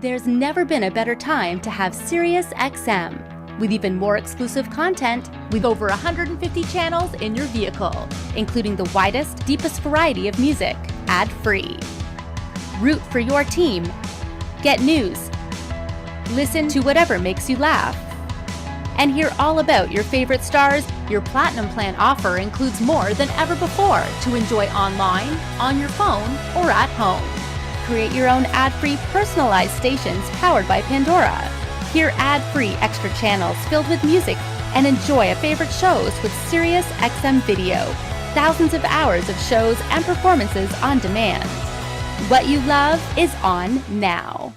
There's never been a better time to have SiriusXM. With even more exclusive content, with over 150 channels in your vehicle, including the widest, deepest variety of music, ad-free. Root for your team. Get news. Listen to whatever makes you laugh. And hear all about your favorite stars. Your Platinum Plan offer includes more than ever before to enjoy online, on your phone, or at home. Create your own ad-free personalized stations powered by Pandora. Hear ad-free extra channels filled with music and enjoy favorite shows with SiriusXM Video. Thousands of hours of shows and performances on demand. What you love is on now.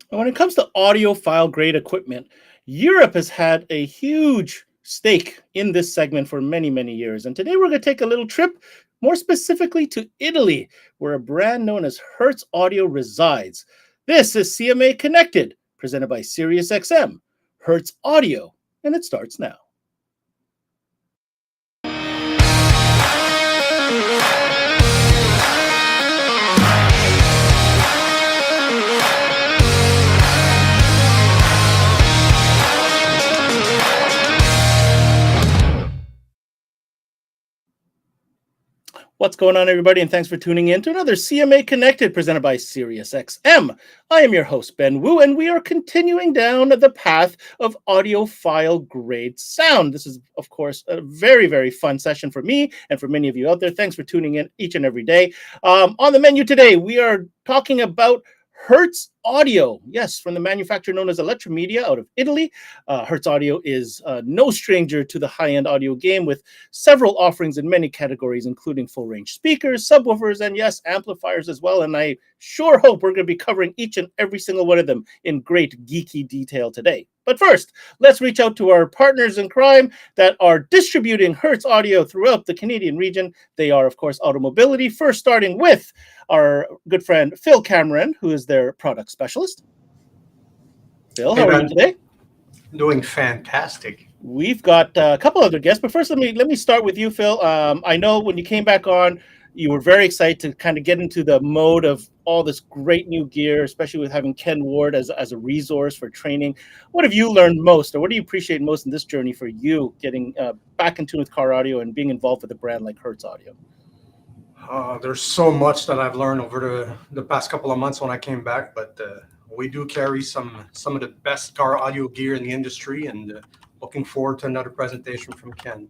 When it comes to audiophile grade equipment, Europe has had a huge stake in this segment for many, many years. And today we're going to take a little trip, more specifically to Italy, where a brand known as Hertz Audio resides. This is CMA Connected, presented by SiriusXM, Hertz Audio, and it starts now. What's going on, everybody, and thanks for tuning in to another CMA Connected presented by SiriusXM. I am your host, Ben Wu, and we are continuing down the path of audiophile grade sound. This is, of course, a very, very fun session for me and for many of you out there. Thanks for tuning in each and every day. On the menu today, we are talking about Hertz Audio, yes, from the manufacturer known as Electromedia out of Italy. Hertz Audio is no stranger to the high-end audio game with several offerings in many categories, including full-range speakers, subwoofers, and yes, amplifiers as well. And I sure hope we're going to be covering each and every single one of them in great geeky detail today. But first, let's reach out to our partners in crime that are distributing Hertz Audio throughout the Canadian region. They are, of course, Automobility. First, starting with our good friend Phil Cameron, who is their product specialist. Phil, how are you today? Doing fantastic. We've got a couple other guests, but first let me start with you, Phil. I know when you came back on, you were very excited to kind of get into the mode of all this great new gear, especially with having Ken Ward as a resource for training. What have you learned most, or what do you appreciate most in this journey for you getting back in tune with car audio and being involved with a brand like Hertz Audio? There's so much that I've learned over the past couple of months when I came back, but we do carry some of the best car audio gear in the industry, and looking forward to another presentation from Ken.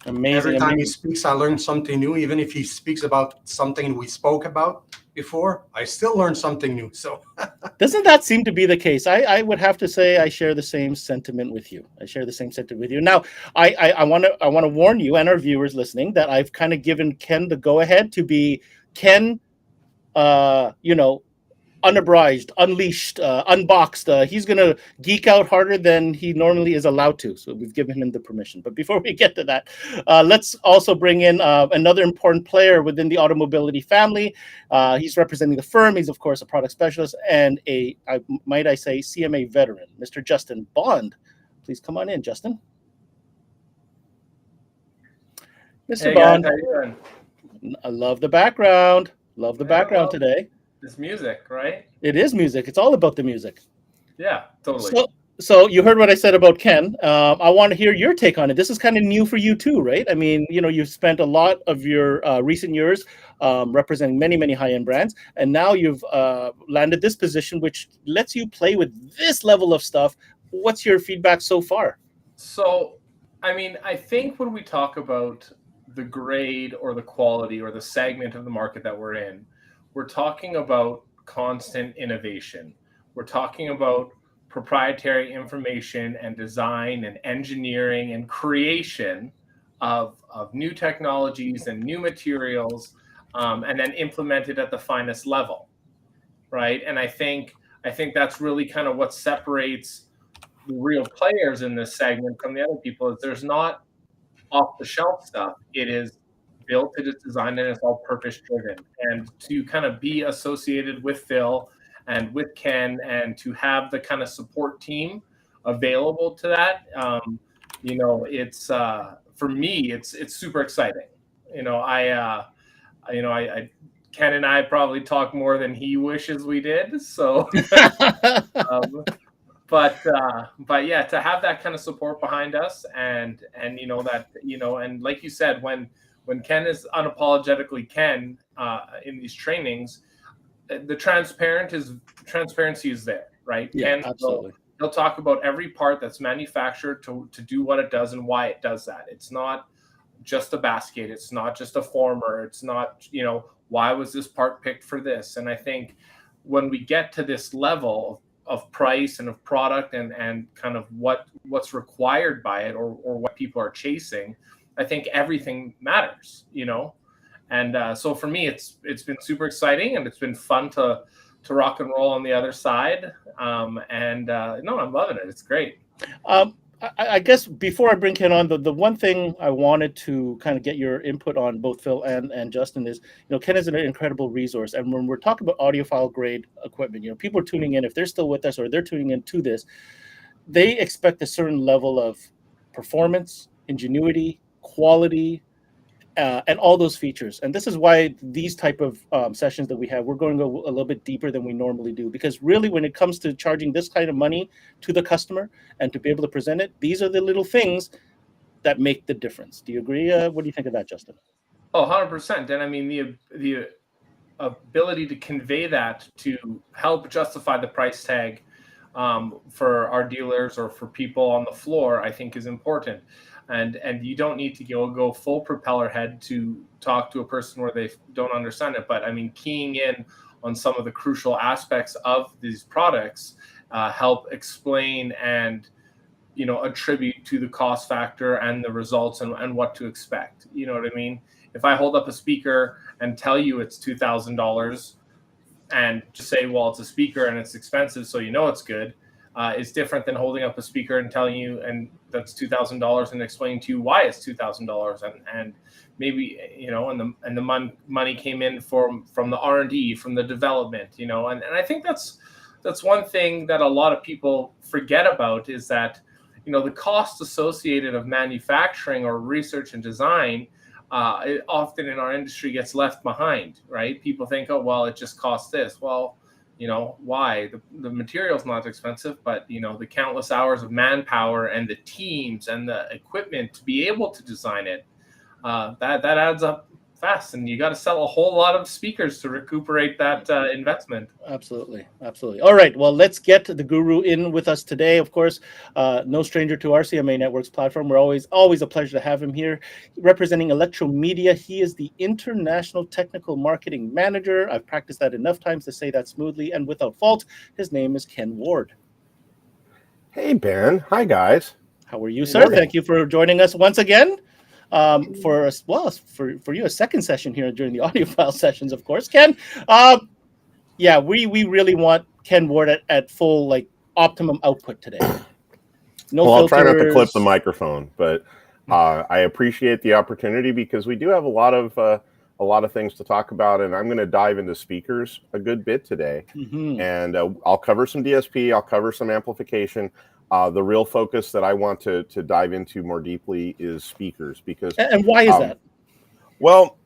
Amazing. Every time he speaks, I learn something new. Even if he speaks about something we spoke about before, I still learn something new. So doesn't that seem to be the case? I would have to say I share the same sentiment with you. Now, I want to warn you and our viewers listening that I've kind of given Ken the go ahead to be Ken, unabridged, unleashed, unboxed. He's going to geek out harder than he normally is allowed to. So we've given him the permission. But before we get to that, let's also bring in another important player within the Automobility family. He's representing the firm. He's, of course, a product specialist and might I say, CMA veteran, Mr. Justin Bond. Please come on in, Justin. Mr. Hey Bond. guys, how you doing? I love the background. Love the background today. It's music, right? It is music. It's all about the music. Yeah, totally. So you heard what I said about Ken. I want to hear your take on it. This is kind of new for you too, right? I mean, you've spent a lot of your recent years representing many, many high-end brands, and now you've landed this position, which lets you play with this level of stuff. What's your feedback so far? So, I mean, I think when we talk about the grade or the quality or the segment of the market that we're in, we're talking about constant innovation. We're talking about proprietary information and design and engineering and creation of new technologies and new materials, and then implemented at the finest level, right? And I think that's really kind of what separates the real players in this segment from the other people. Is there's not off-the-shelf stuff. It is built, it is designed, and it's all purpose driven. And to kind of be associated with Phil and with Ken, and to have the kind of support team available to that, it's for me, it's super exciting. I Ken and I probably talk more than he wishes we did. So, but yeah, to have that kind of support behind us, and like you said, when Ken is unapologetically Ken in these trainings, the transparency is there, right? Yeah, Ken absolutely. He'll talk about every part that's manufactured to do what it does and why it does that. It's not just a basket. It's not just a former. It's not, why was this part picked for this? And I think when we get to this level of price and of product and kind of what's required by it, or what people are chasing, I think everything matters, And so for me, it's been super exciting, and it's been fun to rock and roll on the other side. I'm loving it. It's great. I guess before I bring Ken on, the one thing I wanted to kind of get your input on, both Phil and Justin, is, Ken is an incredible resource. And when we're talking about audiophile grade equipment, people are tuning in, if they're still with us or they're tuning into this, they expect a certain level of performance, ingenuity, quality, and all those features. And this is why these type of sessions that we have, we're going to go a little bit deeper than we normally do, because really when it comes to charging this kind of money to the customer and to be able to present it, these are the little things that make the difference. Do you agree? What do you think of that, Justin? Oh, 100%. And I mean, the ability to convey that to help justify the price tag for our dealers or for people on the floor, I think is important. And you don't need to go full propeller head to talk to a person where they don't understand it. But I mean, keying in on some of the crucial aspects of these products help explain and attribute to the cost factor and the results and what to expect. You know what I mean? If I hold up a speaker and tell you it's $2,000 and just say, well, it's a speaker and it's expensive, so it's good. It's different than holding up a speaker and telling you, and that's $2,000, and explaining to you why it's $2,000, and maybe and the money came in from the R&D, from the development, and I think that's one thing that a lot of people forget about, is that the cost associated of manufacturing or research and design it often in our industry gets left behind, right? People think, oh, well, it just costs this. Well, why? The material's not expensive, but the countless hours of manpower and the teams and the equipment to be able to design it, that adds up fast, and you got to sell a whole lot of speakers to recuperate that investment. Absolutely. All right, well, let's get the guru in with us today. Of course, no stranger to our CMA Networks platform. We're always a pleasure to have him here, representing Electromedia. He is the International Technical Marketing Manager. I've practiced that enough times to say that smoothly and without fault. His name is Ken Ward. Hey, Ben. Hi, guys. How are you, sir? Thank you for joining us once again. For you, a second session here during the audiophile sessions, of course, Ken. We really want Ken Ward at full optimum output today. No well, filters. I'll try not to clip the microphone, but I appreciate the opportunity, because we do have a lot of things to talk about, and I'm going to dive into speakers a good bit today. Mm-hmm. And I'll cover some DSP, I'll cover some amplification. The real focus that I want to dive into more deeply is speakers, because and why is that? Well,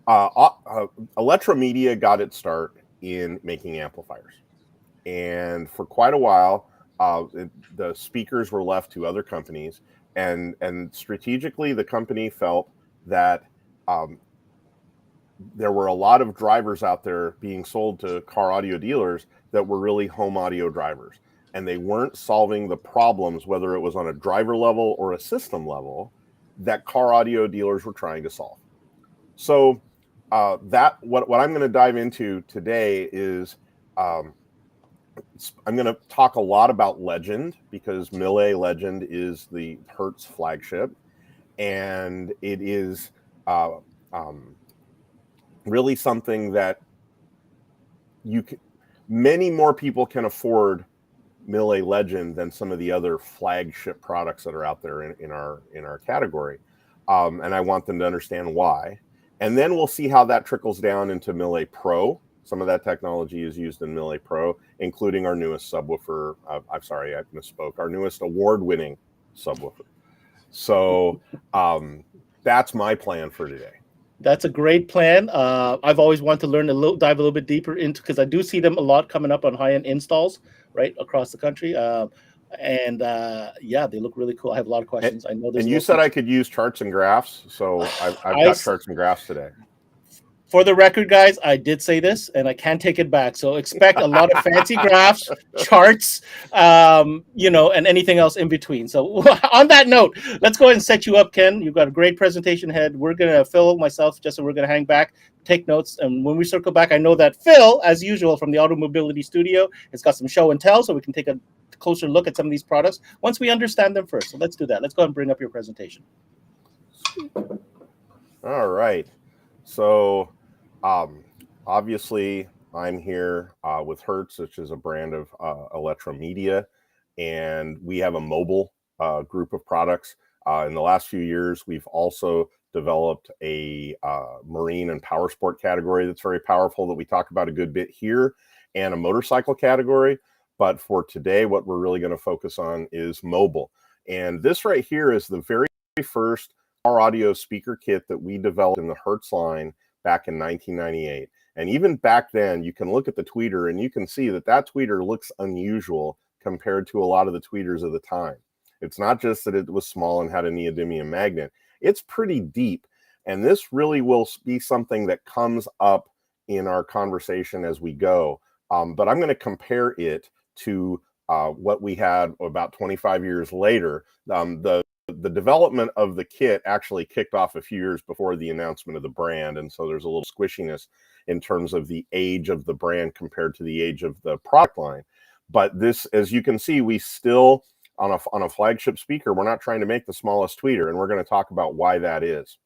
Electromedia got its start in making amplifiers, and for quite a while, the speakers were left to other companies, and strategically, the company felt that there were a lot of drivers out there being sold to car audio dealers that were really home audio drivers. And they weren't solving the problems, whether it was on a driver level or a system level, that car audio dealers were trying to solve. So what I'm going to dive into today is I'm going to talk a lot about Legend, because Mille Legend is the Hertz flagship, and it is really something that many more people can afford Mille Legend than some of the other flagship products that are out there in our category. and I want them to understand why. And then we'll see how that trickles down into Mille Pro. Some of that technology is used in Mille Pro, including our newest subwoofer. I'm sorry, I misspoke. Our newest award-winning subwoofer. So that's my plan for today. That's a great plan. I've always wanted to learn dive a little bit deeper into, because I do see them a lot coming up on high-end installs right across the country. Yeah, they look really cool. I have a lot of questions. I know there's. And you said I could use charts and graphs, so I've got charts and graphs today. For the record, guys, I did say this, and I can't take it back. So expect a lot of fancy graphs, charts, and anything else in between. So on that note, let's go ahead and set you up, Ken. You've got a great presentation ahead. We're going to, Phil, myself, Justin, we're going to hang back, take notes. And when we circle back, I know that Phil, as usual, from the Auto Mobility Studio, has got some show and tell, so we can take a closer look at some of these products once we understand them first. So let's do that. Let's go ahead and bring up your presentation. All right. So obviously I'm here with Hertz, which is a brand of electromedia, and we have a mobile group of products. In the last few years, we've also developed a marine and power sport category that's very powerful that we talk about a good bit here, and a motorcycle category. But for today, what we're really going to focus on is mobile. And this right here is the very first car audio speaker kit that we developed in the Hertz line back in 1998. And even back then, you can look at the tweeter and you can see that that tweeter looks unusual compared to a lot of the tweeters of the time. It's not just that it was small and had a neodymium magnet. It's pretty deep. And this really will be something that comes up in our conversation as we go. But I'm going to compare it to what we had about 25 years later. The development of the kit actually kicked off a few years before the announcement of the brand, and so there's a little squishiness in terms of the age of the brand compared to the age of the product line. But this, as you can see, we still, on a flagship speaker, we're not trying to make the smallest tweeter, and we're going to talk about why that is.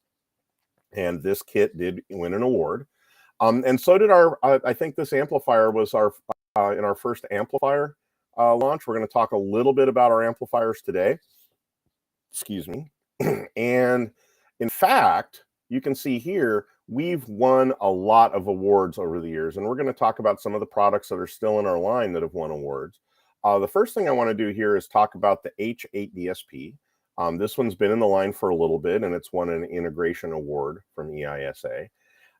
And this kit did win an award. And so did I think this amplifier was in our first amplifier launch. We're going to talk a little bit about our amplifiers today. Excuse me. And in fact, you can see here, we've won a lot of awards over the years, and we're going to talk about some of the products that are still in our line that have won awards. The first thing I want to do here is talk about the H8 DSP. This one's been in the line for a little bit, and it's won an integration award from EISA.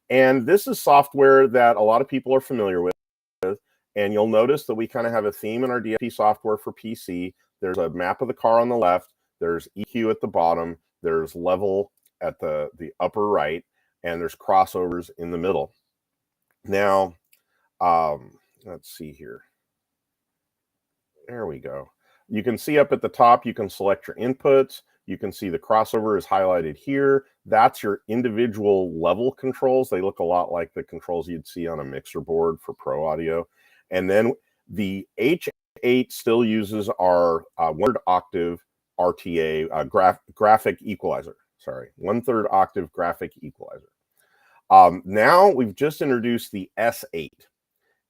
And this is software that a lot of people are familiar with. And you'll notice that we kind of have a theme in our DSP software for PC. There's a map of the car on the left. There's EQ at the bottom. There's level at the upper right. And there's crossovers in the middle. Now, let's see here. There we go. You can see up at the top, you can select your inputs. You can see the crossover is highlighted here. That's your individual level controls. They look a lot like the controls you'd see on a mixer board for pro audio. And then the H8 still uses our 1/3 octave RTA graphic equalizer. Sorry, 1/3 octave graphic equalizer. Now we've just introduced the S8.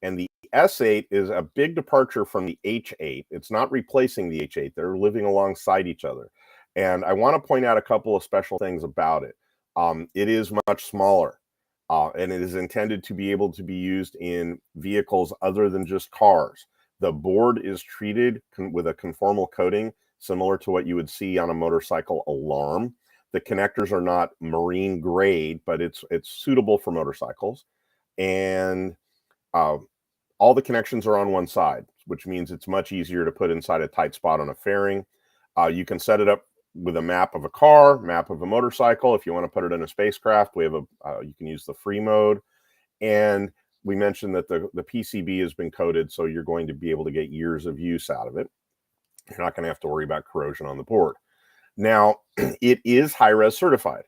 And the S8 is a big departure from the H8. It's not replacing the H8. They're living alongside each other. And I want to point out a couple of special things about it. It is much smaller, and it is intended to be able to be used in vehicles other than just cars. The board is treated with a conformal coating, similar to what you would see on a motorcycle alarm. The connectors are not marine grade, but it's suitable for motorcycles. And all the connections are on one side, which means it's much easier to put inside a tight spot on a fairing. You can set it up with a map of a car, map of a motorcycle. If you want to put it in a spacecraft, we have you can use the free mode. And we mentioned that the PCB has been coated, so you're going to be able to get years of use out of it. You're not going to have to worry about corrosion on the board. Now, it is high-res certified,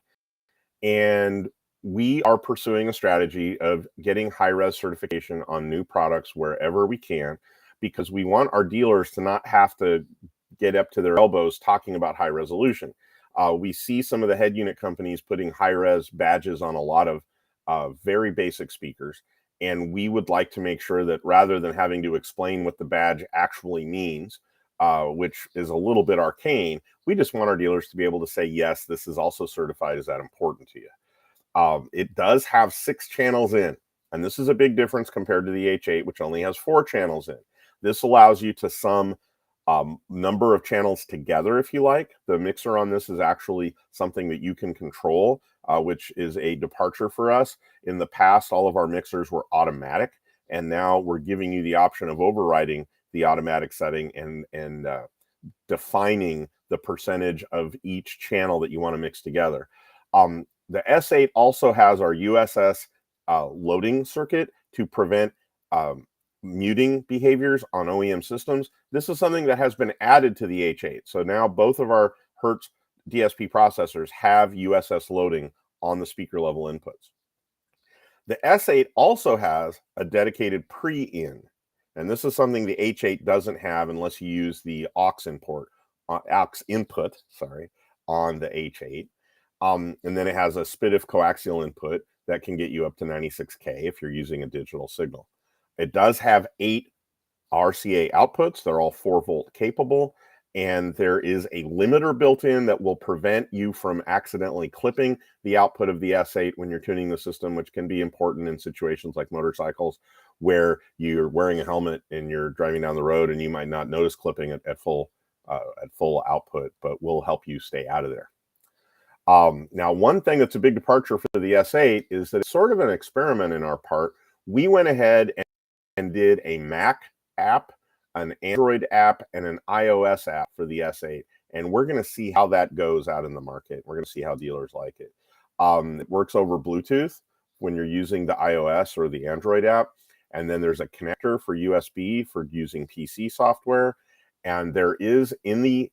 and we are pursuing a strategy of getting high-res certification on new products wherever we can, because we want our dealers to not have to get up to their elbows talking about high resolution. We see some of the head unit companies putting high-res badges on a lot of very basic speakers, and we would like to make sure that rather than having to explain what the badge actually means, which is a little bit arcane. We just want our dealers to be able to say, yes, this is also certified. Is that important to you? It does have 6 channels in, and this is a big difference compared to the H8, which only has 4 channels in. This allows you to sum number of channels together, if you like. The mixer on this is actually something that you can control, which is a departure for us. In the past, all of our mixers were automatic, and now we're giving you the option of overriding the automatic setting and defining the percentage of each channel that you want to mix together. The S8 also has our USS loading circuit to prevent muting behaviors on OEM systems. This is something that has been added to the H8. So now both of our Hertz DSP processors have USS loading on the speaker level inputs. The S8 also has a dedicated pre-in, and this is something the H8 doesn't have unless you use the aux input on the H8. And then it has a SPDIF coaxial input that can get you up to 96K if you're using a digital signal. It does have 8 RCA outputs. They're all 4-volt capable, and there is a limiter built in that will prevent you from accidentally clipping the output of the S8 when you're tuning the system, which can be important in situations like motorcycles where you're wearing a helmet and you're driving down the road and you might not notice clipping at full output, but will help you stay out of there. Now, one thing that's a big departure for the S8 is that it's sort of an experiment in our part. We went ahead and did a Mac app, an Android app, and an iOS app for the S8. And we're going to see how that goes out in the market. We're going to see how dealers like it. It works over Bluetooth when you're using the iOS or the Android app. And then there's a connector for USB for using PC software. And there is in the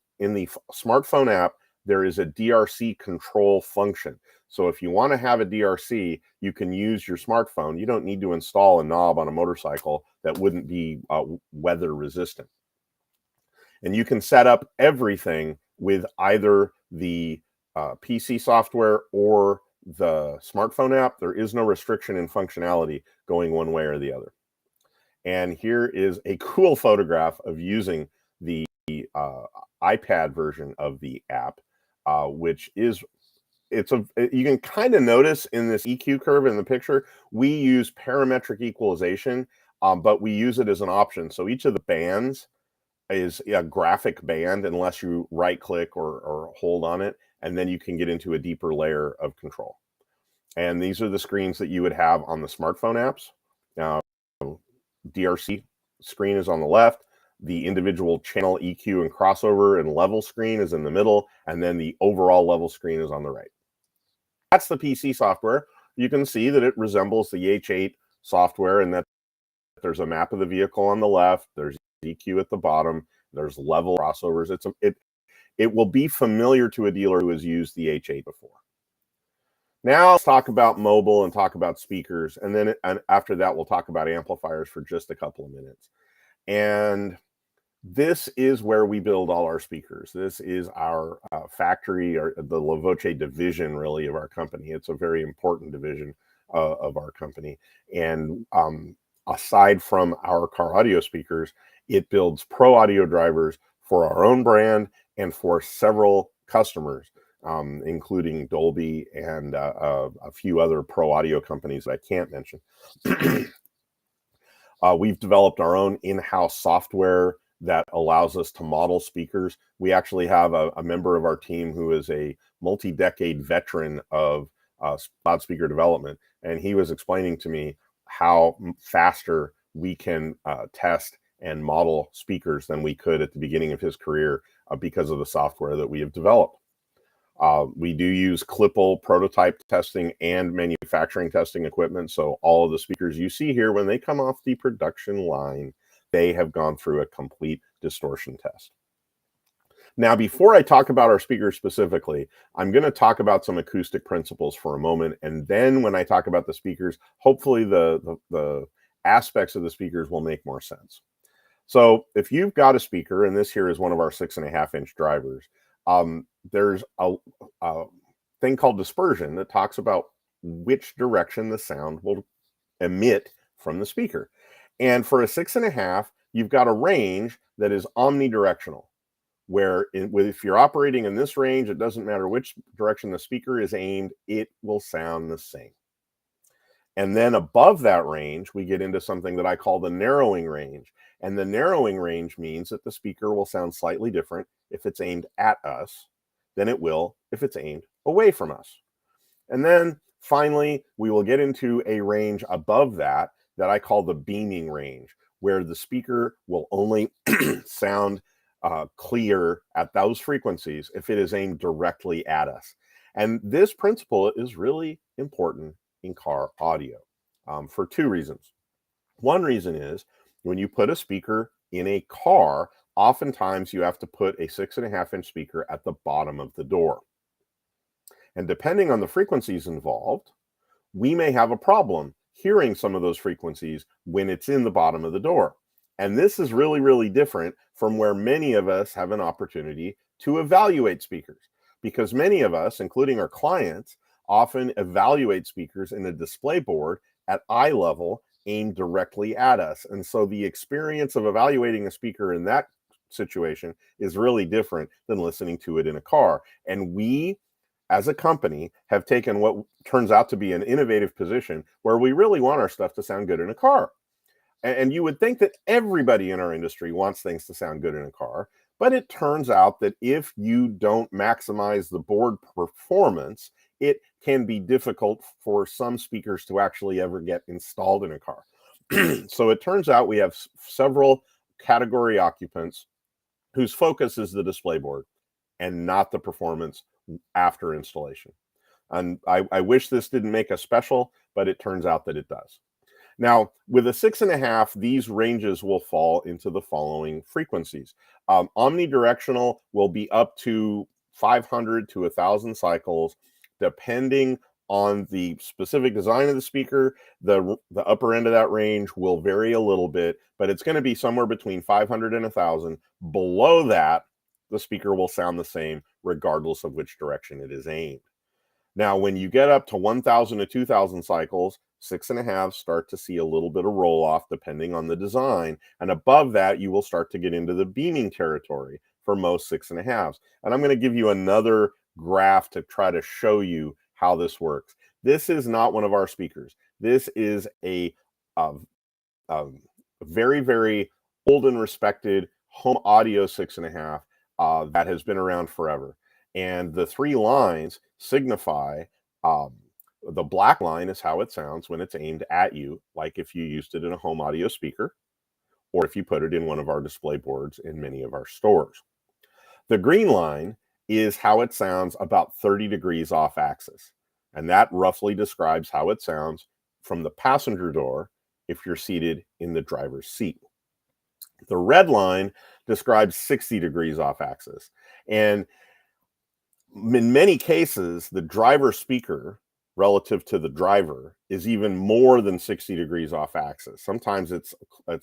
smartphone app, there is a DRC control function. So if you want to have a DRC, you can use your smartphone. You don't need to install a knob on a motorcycle that wouldn't be weather resistant. And you can set up everything with either the PC software or the smartphone app. There is no restriction in functionality going one way or the other. And here is a cool photograph of using the iPad version of the app, which is you can kind of notice in this EQ curve in the picture, we use parametric equalization, but we use it as an option. So each of the bands is a graphic band unless you right click or hold on it, and then you can get into a deeper layer of control. And these are the screens that you would have on the smartphone apps. Now, DRC screen is on the left. The individual channel EQ and crossover and level screen is in the middle, and then the overall level screen is on the right. That's the PC software. You can see that it resembles the H8 software and that there's a map of the vehicle on the left, there's EQ at the bottom, there's level crossovers. It will be familiar to a dealer who has used the H8 before. Now let's talk about mobile and talk about speakers, and then after that we'll talk about amplifiers for just a couple of minutes. And this is where we build all our speakers. This is our factory, or the La Voce division, really, of our company. It's a very important division of our company. And aside from our car audio speakers, it builds pro audio drivers for our own brand and for several customers, including Dolby and a few other pro audio companies that I can't mention. We've developed our own in-house software that allows us to model speakers. We actually have a member of our team who is a multi-decade veteran of loudspeaker development, and he was explaining to me how faster we can test and model speakers than we could at the beginning of his career because of the software that we have developed. We do use Clipple prototype testing and manufacturing testing equipment. So all of the speakers you see here, when they come off the production line, they have gone through a complete distortion test. Now, before I talk about our speakers specifically, I'm going to talk about some acoustic principles for a moment. And then when I talk about the speakers, hopefully the aspects of the speakers will make more sense. So if you've got a speaker, and this here is one of our 6.5-inch drivers, there's a thing called dispersion that talks about which direction the sound will emit from the speaker. And for a 6.5, you've got a range that is omnidirectional, where if you're operating in this range, it doesn't matter which direction the speaker is aimed, it will sound the same. And then above that range, we get into something that I call the narrowing range. And the narrowing range means that the speaker will sound slightly different if it's aimed at us than it will if it's aimed away from us. And then finally, we will get into a range above that that I call the beaming range, where the speaker will only sound clear at those frequencies if it is aimed directly at us. And this principle is really important in car audio for two reasons. One reason is when you put a speaker in a car, oftentimes you have to put a 6.5-inch speaker at the bottom of the door. And depending on the frequencies involved, we may have a problem hearing some of those frequencies when it's in the bottom of the door. And this is really, really different from where many of us have an opportunity to evaluate speakers, because many of us, including our clients, often evaluate speakers in a display board at eye level aimed directly at us. And so the experience of evaluating a speaker in that situation is really different than listening to it in a car. And we, as a company, have taken what turns out to be an innovative position where we really want our stuff to sound good in a car. And you would think that everybody in our industry wants things to sound good in a car, but it turns out that if you don't maximize the board performance, it can be difficult for some speakers to actually ever get installed in a car. So it turns out we have several category occupants whose focus is the display board and not the performance after installation. And I wish this didn't make us special, but it turns out that it does. Now, with a 6.5, these ranges will fall into the following frequencies. Omnidirectional will be up to 500 to 1,000 cycles, depending on the specific design of the speaker. The upper end of that range will vary a little bit, but it's going to be somewhere between 500 and 1,000. Below that, the speaker will sound the same regardless of which direction it is aimed. Now, when you get up to 1,000 to 2,000 cycles, 6.5 start to see a little bit of roll off depending on the design. And above that, you will start to get into the beaming territory for most 6.5s. And I'm going to give you another graph to try to show you how this works. This is not one of our speakers. This is a very, very old and respected home audio 6.5 that has been around forever. And the three lines signify, the black line is how it sounds when it's aimed at you, like if you used it in a home audio speaker, or if you put it in one of our display boards in many of our stores. The green line is how it sounds about 30 degrees off axis. And that roughly describes how it sounds from the passenger door if you're seated in the driver's seat. The red line describes 60 degrees off axis. And in many cases, the driver speaker relative to the driver is even more than 60 degrees off axis. Sometimes it's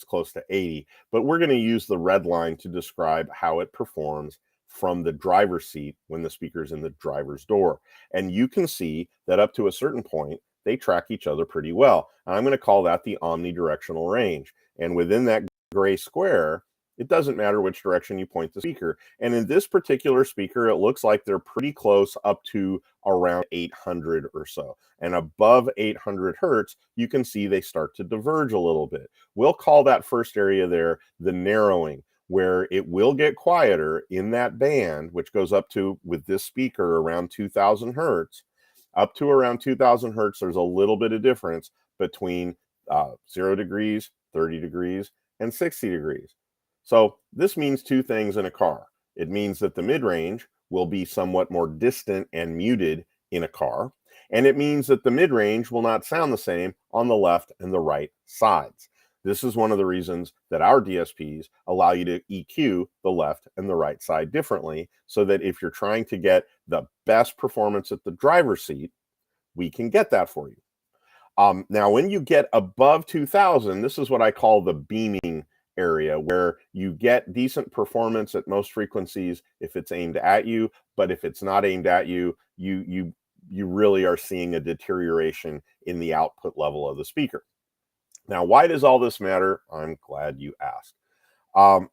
close to 80, but we're going to use the red line to describe how it performs from the driver's seat when the speaker's in the driver's door. And you can see that up to a certain point, they track each other pretty well. And I'm going to call that the omnidirectional range. And within that gray square, it doesn't matter which direction you point the speaker. And in this particular speaker, it looks like they're pretty close up to around 800 or so. And above 800 Hertz, you can see they start to diverge a little bit. We'll call that first area there the narrowing, where it will get quieter in that band, which goes up to, with this speaker, around 2,000 Hertz. Up to around 2,000 Hertz, there's a little bit of difference between 0 degrees, 30 degrees, and 60 degrees. So this means two things in a car. It means that the mid-range will be somewhat more distant and muted in a car. And it means that the mid-range will not sound the same on the left and the right sides. This is one of the reasons that our DSPs allow you to EQ the left and the right side differently, so that if you're trying to get the best performance at the driver's seat, we can get that for you. Now, when you get above 2,000, this is what I call the beaming area, where you get decent performance at most frequencies if it's aimed at you, but if it's not aimed at you, you really are seeing a deterioration in the output level of the speaker. Now, why does all this matter? I'm glad you asked. Um,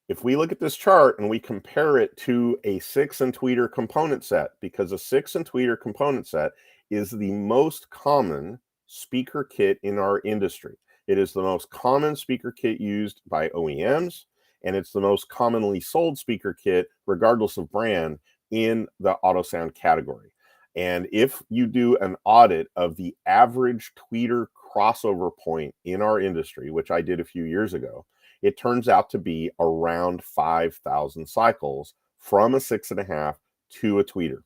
if we look at this chart and we compare it to a 6 and tweeter component set, because a 6 and tweeter component set is the most common speaker kit in our industry. It is the most common speaker kit used by OEMs, and it's the most commonly sold speaker kit, regardless of brand, in the auto sound category. And if you do an audit of the average tweeter crossover point in our industry, which I did a few years ago, it turns out to be around 5,000 cycles from a 6.5 to a tweeter.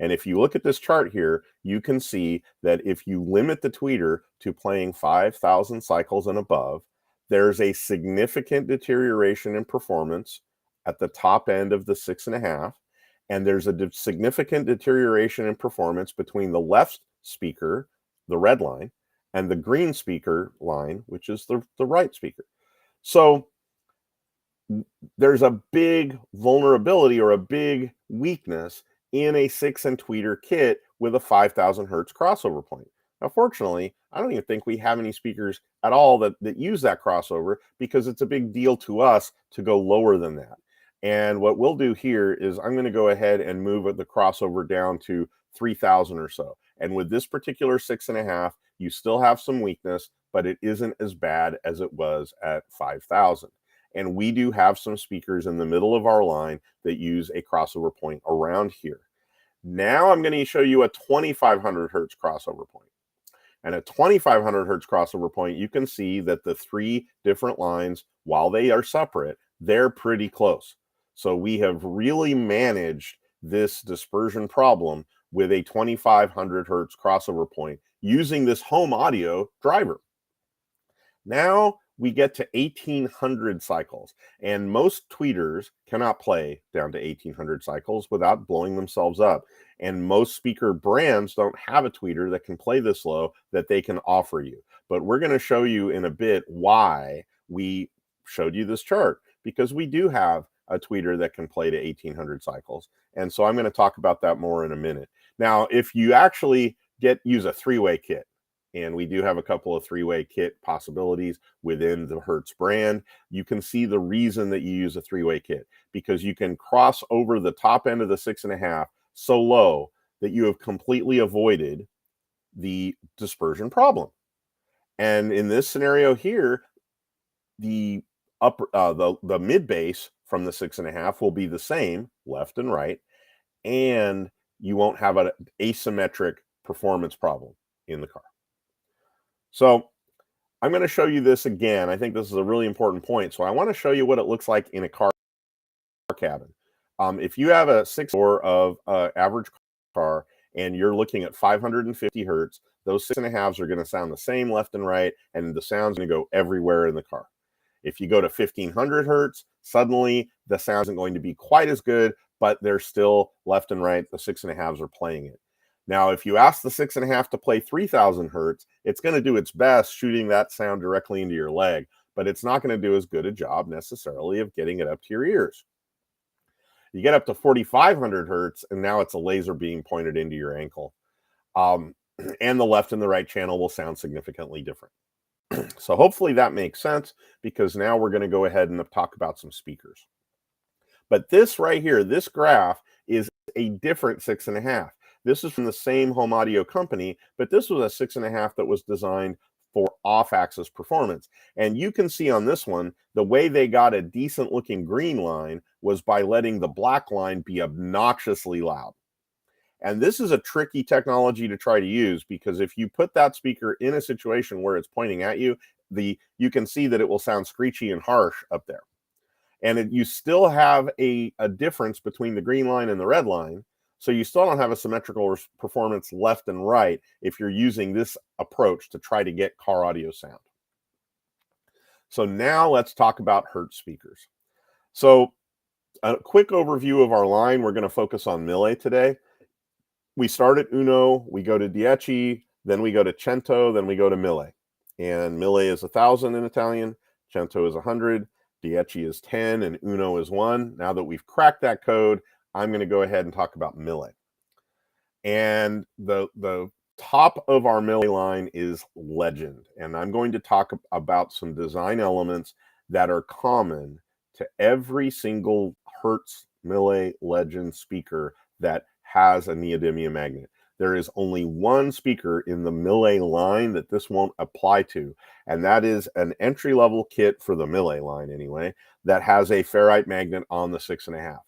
And if you look at this chart here, you can see that if you limit the tweeter to playing 5,000 cycles and above, there's a significant deterioration in performance at the top end of the 6.5. And there's a significant deterioration in performance between the left speaker, the red line, and the green speaker line, which is the right speaker. So there's a big vulnerability or a big weakness in a 6 and tweeter kit with a 5,000 hertz crossover point. Now, fortunately, I don't even think we have any speakers at all that use that crossover, because it's a big deal to us to go lower than that. And what we'll do here is I'm going to go ahead and move the crossover down to 3,000 or so. And with this particular 6.5, you still have some weakness, but it isn't as bad as it was at 5,000. And we do have some speakers in the middle of our line that use a crossover point around here. Now I'm going to show you a 2,500 hertz crossover point. And at 2,500 hertz crossover point, you can see that the three different lines, while they are separate, they're pretty close. So we have really managed this dispersion problem with a 2,500 hertz crossover point using this home audio driver. Now we get to 1,800 cycles, and most tweeters cannot play down to 1,800 cycles without blowing themselves up. And most speaker brands don't have a tweeter that can play this low that they can offer you. But we're going to show you in a bit why we showed you this chart, because we do have a tweeter that can play to 1,800 cycles. And so I'm going to talk about that more in a minute. Now, if you actually use a three-way kit, and we do have a couple of three-way kit possibilities within the Hertz brand, you can see the reason that you use a three-way kit, because you can cross over the top end of the 6.5 so low that you have completely avoided the dispersion problem. And in this scenario here, the the mid bass from the 6.5 will be the same left and right, and you won't have an asymmetric performance problem in the car. So I'm going to show you this again. I think this is a really important point. So I want to show you what it looks like in a car cabin. If you have a 6-door of average car and you're looking at 550 hertz, those 6.5s are going to sound the same left and right, and the sound's going to go everywhere in the car. If you go to 1,500 hertz, suddenly the sound isn't going to be quite as good, but they're still left and right. The 6.5s are playing it. Now, if you ask the 6.5 to play 3,000 hertz, it's going to do its best shooting that sound directly into your leg, but it's not going to do as good a job necessarily of getting it up to your ears. You get up to 4,500 hertz, and now it's a laser beam pointed into your ankle. And the left and the right channel will sound significantly different. So hopefully that makes sense, because now we're going to go ahead and talk about some speakers. But this right here, this graph is a different 6.5. This is from the same home audio company, but this was a 6.5 that was designed for off-axis performance. And you can see on this one, the way they got a decent looking green line was by letting the black line be obnoxiously loud. And this is a tricky technology to try to use, because if you put that speaker in a situation where it's pointing at you, you can see that it will sound screechy and harsh up there. And you still have a difference between the green line and the red line. So you still don't have a symmetrical performance left and right if you're using this approach to try to get car audio sound. So now let's talk about Hertz speakers. So a quick overview of our line. We're going to focus on Mille today. We start at Uno, we go to 10, then we go to Cento, then we go to Mille. And Mille is 1,000 in Italian, Cento is 100, 10 is 10, and Uno is 1. Now that we've cracked that code, I'm going to go ahead and talk about Mille. And the top of our Mille line is Legend, and I'm going to talk about some design elements that are common to every single Hertz Mille Legend speaker that has a neodymium magnet. There is only one speaker in the Mille line that this won't apply to, and that is an entry-level kit for the Mille line anyway, that has a ferrite magnet on the 6.5.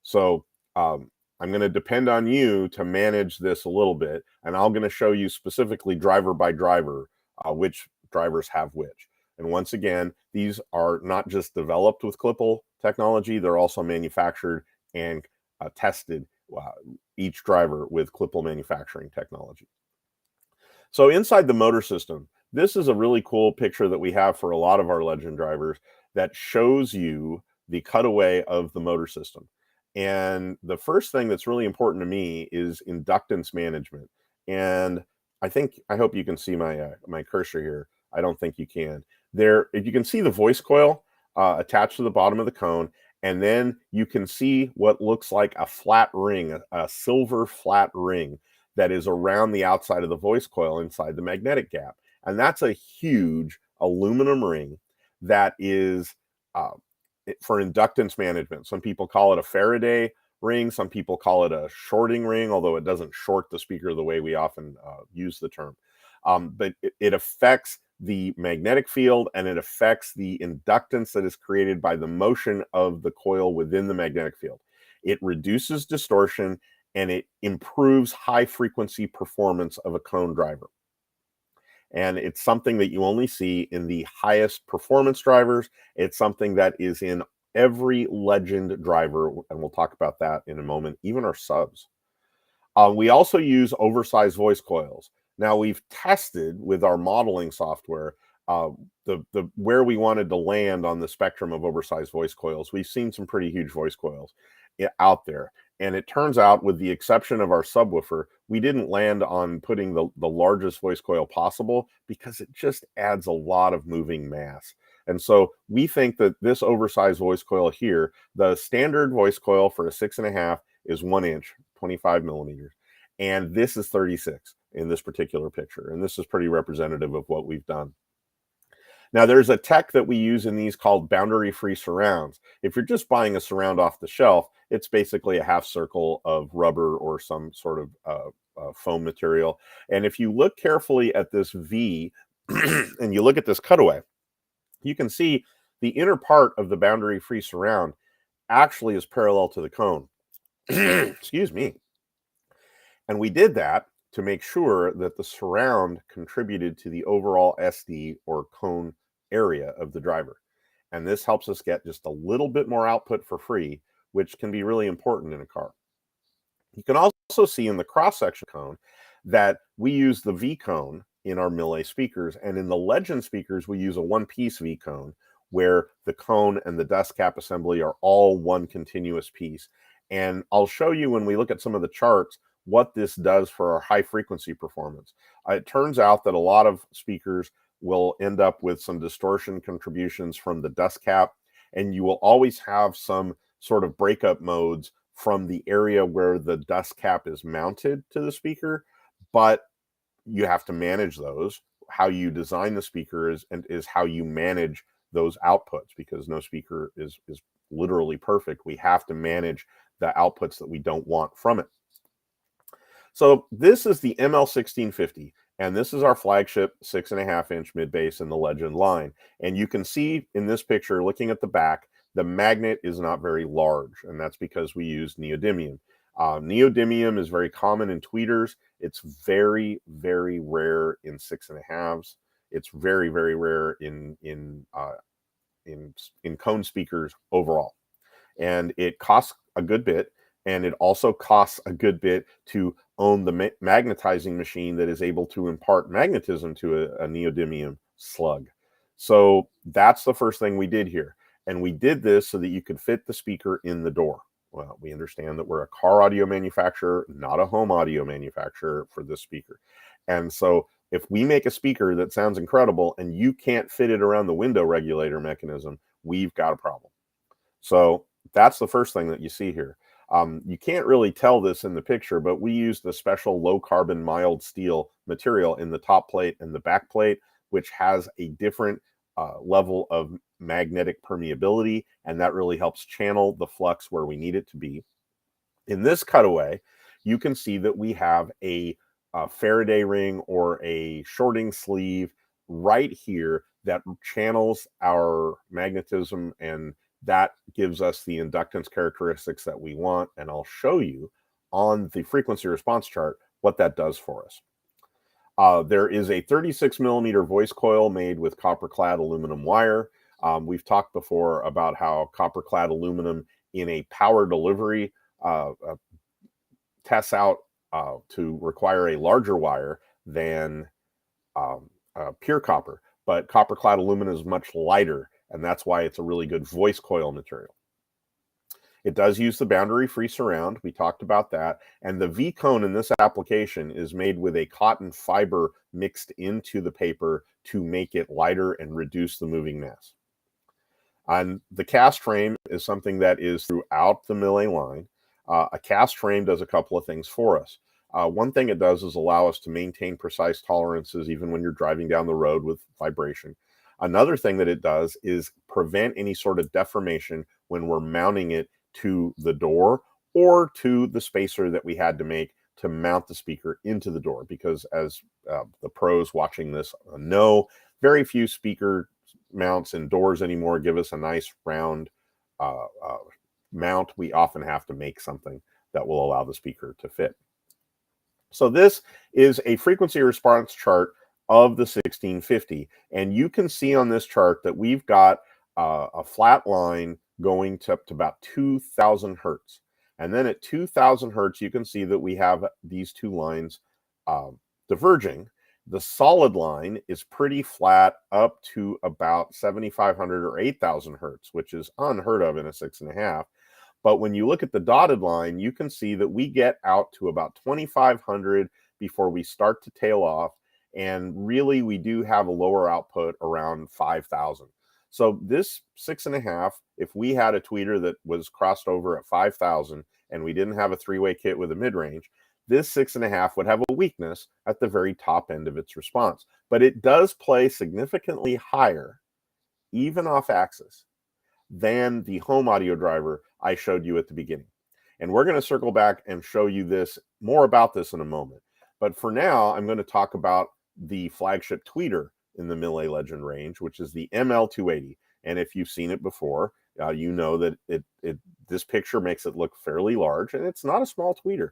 So I'm going to depend on you to manage this a little bit, and I'm going to show you specifically driver by driver which drivers have which. And once again, these are not just developed with Klippel technology, they're also manufactured and tested, each driver with Klippel manufacturing technology. So inside the motor system, this is a really cool picture that we have for a lot of our Legend drivers that shows you the cutaway of the motor system. And the first thing that's really important to me is inductance management. And I hope you can see my my cursor here. I don't think you can. There, if you can see the voice coil attached to the bottom of the cone, and then you can see what looks like a flat ring, a silver flat ring that is around the outside of the voice coil inside the magnetic gap. And that's a huge aluminum ring that is for inductance management. Some people call it a Faraday ring. Some people call it a shorting ring, although it doesn't short the speaker the way we often use the term. But it affects the magnetic field, and it affects the inductance that is created by the motion of the coil within the magnetic field. It reduces distortion, and it improves high frequency performance of a cone driver. And it's something that you only see in the highest performance drivers. It's something that is in every Legend driver, and we'll talk about that in a moment, even our subs. We also use oversized voice coils. Now, we've tested with our modeling software where we wanted to land on the spectrum of oversized voice coils. We've seen some pretty huge voice coils out there. And it turns out, with the exception of our subwoofer, we didn't land on putting the largest voice coil possible because it just adds a lot of moving mass. And so we think that this oversized voice coil here, the standard voice coil for a 6.5 is 1 inch, 25 millimeters. And this is 36 in this particular picture. And this is pretty representative of what we've done. Now, there's a tech that we use in these called boundary-free surrounds. If you're just buying a surround off the shelf, it's basically a half circle of rubber or some sort of foam material. And if you look carefully at this V and you look at this cutaway, you can see the inner part of the boundary-free surround actually is parallel to the cone. Excuse me. And we did that to make sure that the surround contributed to the overall SD or cone area of the driver. And this helps us get just a little bit more output for free, which can be really important in a car. You can also see in the cross-section cone that we use the V cone in our Mille speakers, and in the Legend speakers, we use a one-piece V cone where the cone and the dust cap assembly are all one continuous piece. And I'll show you when we look at some of the charts what this does for our high frequency performance. It turns out that a lot of speakers will end up with some distortion contributions from the dust cap, and you will always have some sort of breakup modes from the area where the dust cap is mounted to the speaker, but you have to manage those. How you design the speaker is how you manage those outputs, because no speaker is literally perfect. We have to manage the outputs that we don't want from it. So this is the ML1650, and this is our flagship 6.5-inch mid-bass in the Legend line. And you can see in this picture, looking at the back, the magnet is not very large, and that's because we use neodymium. Neodymium is very common in tweeters. It's very, very rare in 6.5s. It's very, very rare in cone speakers overall. And it costs a good bit. And it also costs a good bit to own the magnetizing machine that is able to impart magnetism to a neodymium slug. So that's the first thing we did here. And we did this so that you could fit the speaker in the door. Well, we understand that we're a car audio manufacturer, not a home audio manufacturer for this speaker. And so if we make a speaker that sounds incredible and you can't fit it around the window regulator mechanism, we've got a problem. So that's the first thing that you see here. You can't really tell this in the picture, but we used a special low carbon mild steel material in the top plate and the back plate, which has a different level of magnetic permeability, and that really helps channel the flux where we need it to be. In this cutaway, you can see that we have a Faraday ring or a shorting sleeve right here that channels our magnetism, and that gives us the inductance characteristics that we want. And I'll show you on the frequency response chart what that does for us. There is a 36 millimeter voice coil made with copper clad aluminum wire. We've talked before about how copper clad aluminum in a power delivery tests out to require a larger wire than pure copper, but copper clad aluminum is much lighter, and that's why it's a really good voice coil material. It does use the boundary free surround. We talked about that. And the V-cone in this application is made with a cotton fiber mixed into the paper to make it lighter and reduce the moving mass. And the cast frame is something that is throughout the Mille line. A cast frame does a couple of things for us. One thing it does is allow us to maintain precise tolerances even when you're driving down the road with vibration. Another thing that it does is prevent any sort of deformation when we're mounting it to the door or to the spacer that we had to make to mount the speaker into the door, because as the pros watching this know, very few speaker mounts and doors anymore give us a nice round mount. We often have to make something that will allow the speaker to fit. So this is a frequency response chart of the 1650, and you can see on this chart that we've got a flat line going to up to about 2000 hertz. And then at 2000 hertz, you can see that we have these two lines diverging. The solid line is pretty flat up to about 7500 or 8000 hertz, which is unheard of in a 6.5. But when you look at the dotted line, you can see that we get out to about 2500 before we start to tail off. And really, we do have a lower output around 5000. So this 6.5, if we had a tweeter that was crossed over at 5000 and we didn't have a three-way kit with a mid-range, this 6.5 would have a weakness at the very top end of its response. But it does play significantly higher, even off axis, than the home audio driver I showed you at the beginning. And we're going to circle back and show you this more about this in a moment. But for now, I'm going to talk about the flagship tweeter in the Mille Legend range, which is the ML280. And if you've seen it before, you know that this picture makes it look fairly large, and it's not a small tweeter.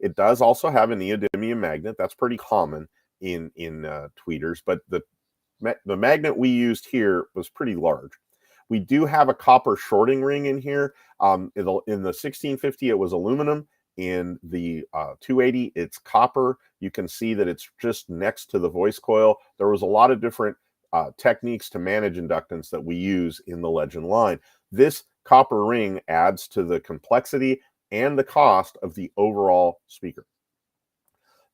It does also have a neodymium magnet. That's pretty common in tweeters, but the magnet we used here was pretty large. We do have a copper shorting ring in here. In the 1650, it was aluminum. In the 280, it's copper. You can see that it's just next to the voice coil. There was a lot of different techniques to manage inductance that we use in the Legend line. This copper ring adds to the complexity and the cost of the overall speaker.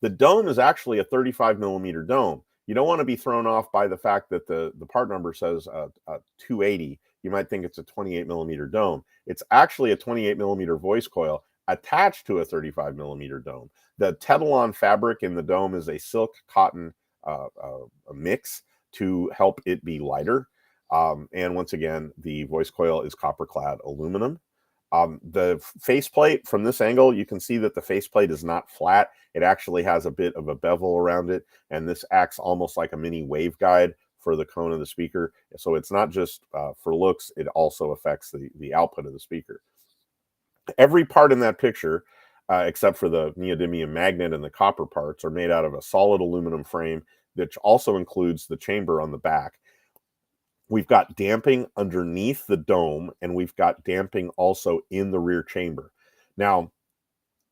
The dome is actually a 35 millimeter dome. You don't want to be thrown off by the fact that the part number says 280. You might think it's a 28 millimeter dome. It's actually a 28 millimeter voice coil attached to a 35 millimeter dome. The Tedalon fabric in the dome is a silk cotton a mix to help it be lighter. And once again, the voice coil is copper clad aluminum. The faceplate, from this angle, you can see that the faceplate is not flat. It actually has a bit of a bevel around it, and this acts almost like a mini waveguide for the cone of the speaker. So it's not just for looks, it also affects the output of the speaker. Every part in that picture, except for the neodymium magnet and the copper parts, are made out of a solid aluminum frame, which also includes the chamber on the back. We've got damping underneath the dome, and we've got damping also in the rear chamber. Now,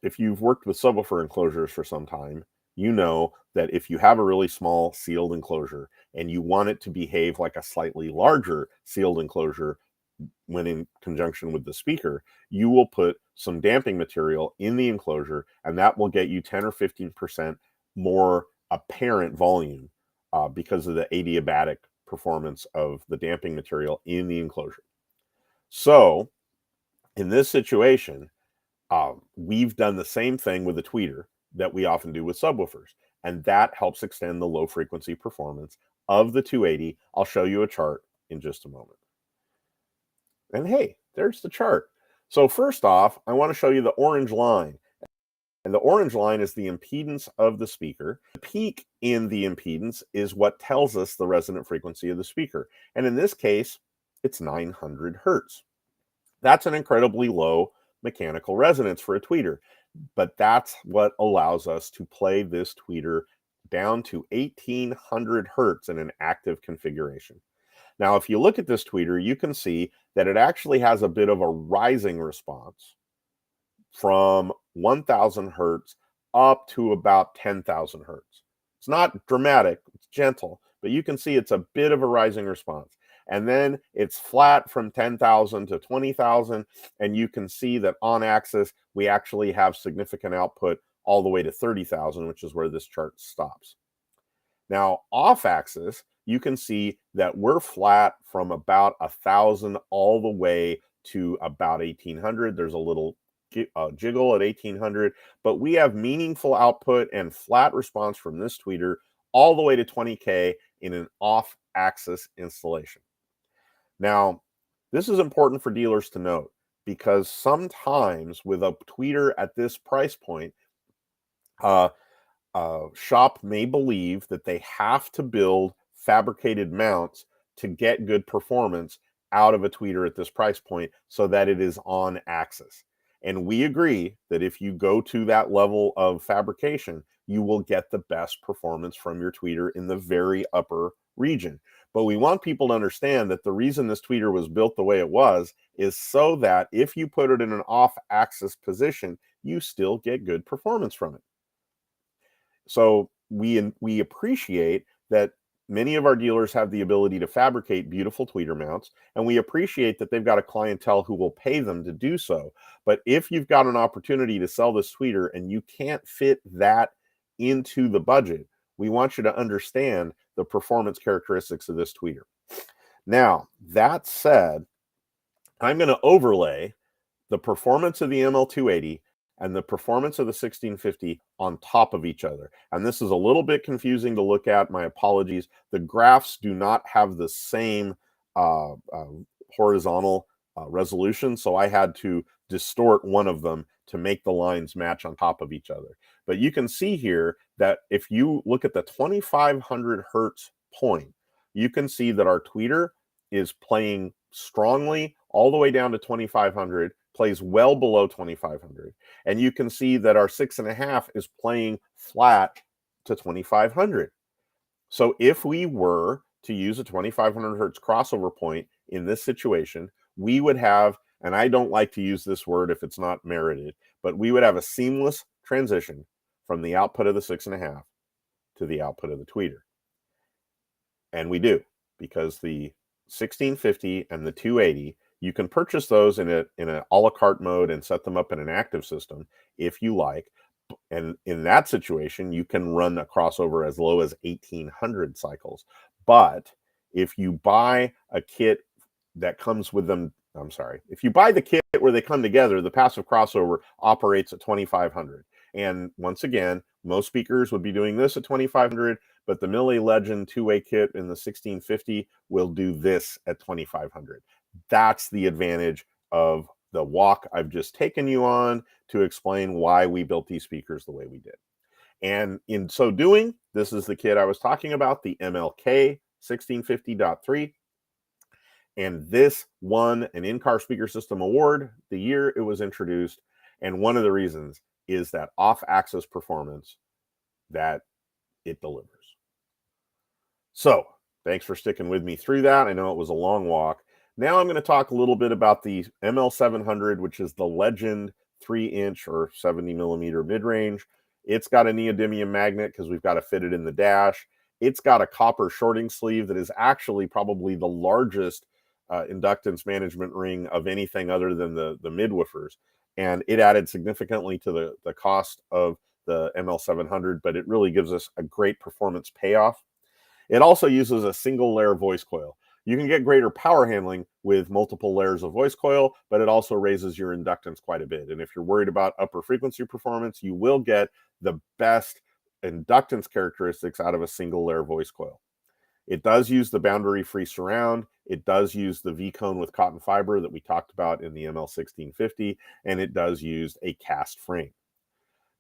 if you've worked with subwoofer enclosures for some time, you know that if you have a really small sealed enclosure and you want it to behave like a slightly larger sealed enclosure when in conjunction with the speaker, you will put some damping material in the enclosure, and that will get you 10 or 15% more apparent volume because of the adiabatic performance of the damping material in the enclosure. So In this situation, we've done the same thing with the tweeter that we often do with subwoofers, and that helps extend the low frequency performance of the 280. I'll show you a chart in just a moment. And hey, there's the chart. So first off, I want to show you the orange line. And the orange line is the impedance of the speaker. The peak in the impedance is what tells us the resonant frequency of the speaker. And in this case, it's 900 Hertz. That's an incredibly low mechanical resonance for a tweeter, but that's what allows us to play this tweeter down to 1800 Hertz in an active configuration. Now, if you look at this tweeter, you can see that it actually has a bit of a rising response from 1000 Hertz up to about 10,000 Hertz. It's not dramatic, it's gentle, but you can see it's a bit of a rising response. And then it's flat from 10,000 to 20,000. And you can see that on axis, we actually have significant output all the way to 30,000, which is where this chart stops. Now, off axis, you can see that we're flat from about 1,000 all the way to about 1,800. There's a little jiggle at 1,800, but we have meaningful output and flat response from this tweeter all the way to 20K in an off-axis installation. Now, this is important for dealers to note because sometimes with a tweeter at this price point, shop may believe that they have to build fabricated mounts to get good performance out of a tweeter at this price point so that it is on axis. And we agree that if you go to that level of fabrication, you will get the best performance from your tweeter in the very upper region. But we want people to understand that the reason this tweeter was built the way it was is so that if you put it in an off-axis position, you still get good performance from it. So we appreciate that many of our dealers have the ability to fabricate beautiful tweeter mounts, and we appreciate that they've got a clientele who will pay them to do so. But if you've got an opportunity to sell this tweeter and you can't fit that into the budget, we want you to understand the performance characteristics of this tweeter. Now, that said, I'm going to overlay the performance of the ML280 and the performance of the 1650 on top of each other. And this is a little bit confusing to look at. My apologies. The graphs do not have the same horizontal resolution, so I had to distort one of them to make the lines match on top of each other. But you can see here that if you look at the 2500 Hertz point, you can see that our tweeter is playing strongly all the way down to 2500, plays well below 2500. And you can see that our 6.5 is playing flat to 2500. So if we were to use a 2500 Hertz crossover point in this situation, we would have, and I don't like to use this word if it's not merited, but we would have a seamless transition from the output of the 6.5 to the output of the tweeter. And we do, because the 1650 and the 280, you can purchase those in a la carte mode and set them up in an active system if you like. And in that situation, you can run a crossover as low as 1800 cycles. But if you buy a kit that comes with them, if you buy the kit where they come together, the passive crossover operates at 2500. And once again, most speakers would be doing this at 2500, but the Mille Legend two-way kit in the 1650 will do this at 2500. That's the advantage of the walk I've just taken you on to explain why we built these speakers the way we did. And in so doing, this is the kit I was talking about, the MLK 1650.3. And this won an in-car speaker system award the year it was introduced. And one of the reasons is that off-axis performance that it delivers. So thanks for sticking with me through that. I know it was a long walk. Now I'm going to talk a little bit about the ML700, which is the Legend 3-inch or 70 millimeter mid-range. It's got a neodymium magnet because we've got to fit it in the dash. It's got a copper shorting sleeve that is actually probably the largest inductance management ring of anything other than the mid-woofers. And it added significantly to the cost of the ML700, but it really gives us a great performance payoff. It also uses a single layer voice coil. You can get greater power handling with multiple layers of voice coil, but it also raises your inductance quite a bit. And if you're worried about upper frequency performance, you will get the best inductance characteristics out of a single layer voice coil. It does use the boundary-free surround. It does use the V-cone with cotton fiber that we talked about in the ML1650, and it does use a cast frame.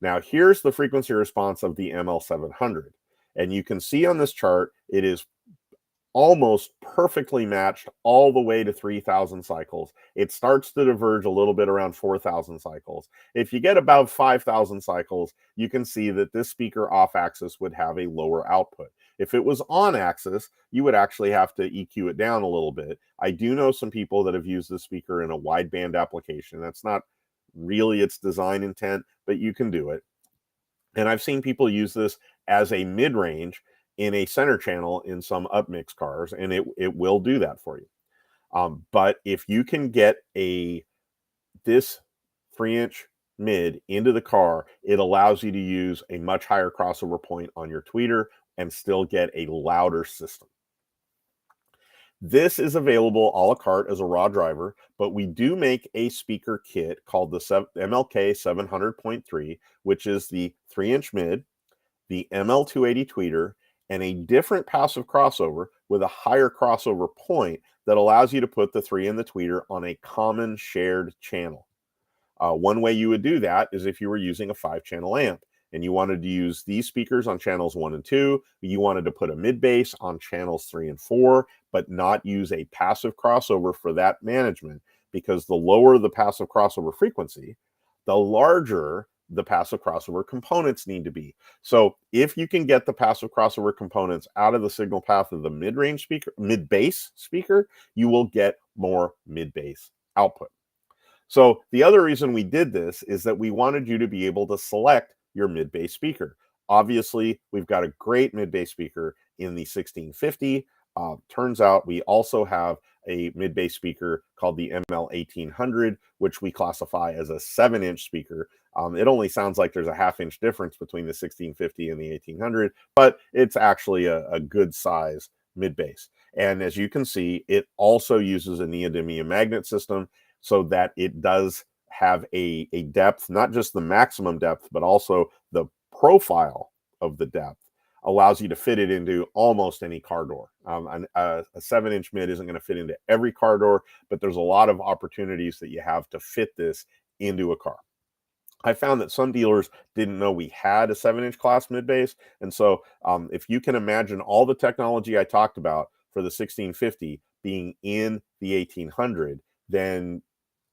Now, here's the frequency response of the ML700. And you can see on this chart, it is almost perfectly matched all the way to 3,000 cycles. It starts to diverge a little bit around 4,000 cycles. If you get above 5,000 cycles, you can see that this speaker off axis would have a lower output. If it was on axis, you would actually have to EQ it down a little bit. I do know some people that have used this speaker in a wideband application. That's not really its design intent, but you can do it. And I've seen people use this as a mid-range in a center channel in some upmix cars, and it will do that for you. But if you can get this 3-inch mid into the car, it allows you to use a much higher crossover point on your tweeter and still get a louder system. This is available a la carte as a raw driver, but we do make a speaker kit called the MLK 700.3, which is the 3-inch mid, the ML280 tweeter, and a different passive crossover with a higher crossover point that allows you to put the 3 and the tweeter on a common shared channel. One way you would do that is if you were using a 5-channel amp and you wanted to use these speakers on channels 1 and 2, you wanted to put a mid bass on channels 3 and 4, but not use a passive crossover for that management, because the lower the passive crossover frequency, the larger the passive crossover components need to be. So if you can get the passive crossover components out of the signal path of the mid-range speaker, mid-bass speaker, you will get more mid-bass output. So the other reason we did this is that we wanted you to be able to select your mid-bass speaker. Obviously, we've got a great mid-bass speaker in the 1650. Turns out we also have a mid-bass speaker called the ML1800, which we classify as a 7-inch speaker. It only sounds like there's a half-inch difference between the 1650 and the 1800, but it's actually a good size mid-bass. And as you can see, it also uses a neodymium magnet system so that it does have a depth, not just the maximum depth, but also the profile of the depth allows you to fit it into almost any car door. A 7-inch mid isn't going to fit into every car door, but there's a lot of opportunities that you have to fit this into a car. I found that some dealers didn't know we had a 7-inch class mid bass. And so if you can imagine all the technology I talked about for the 1650 being in the 1800, then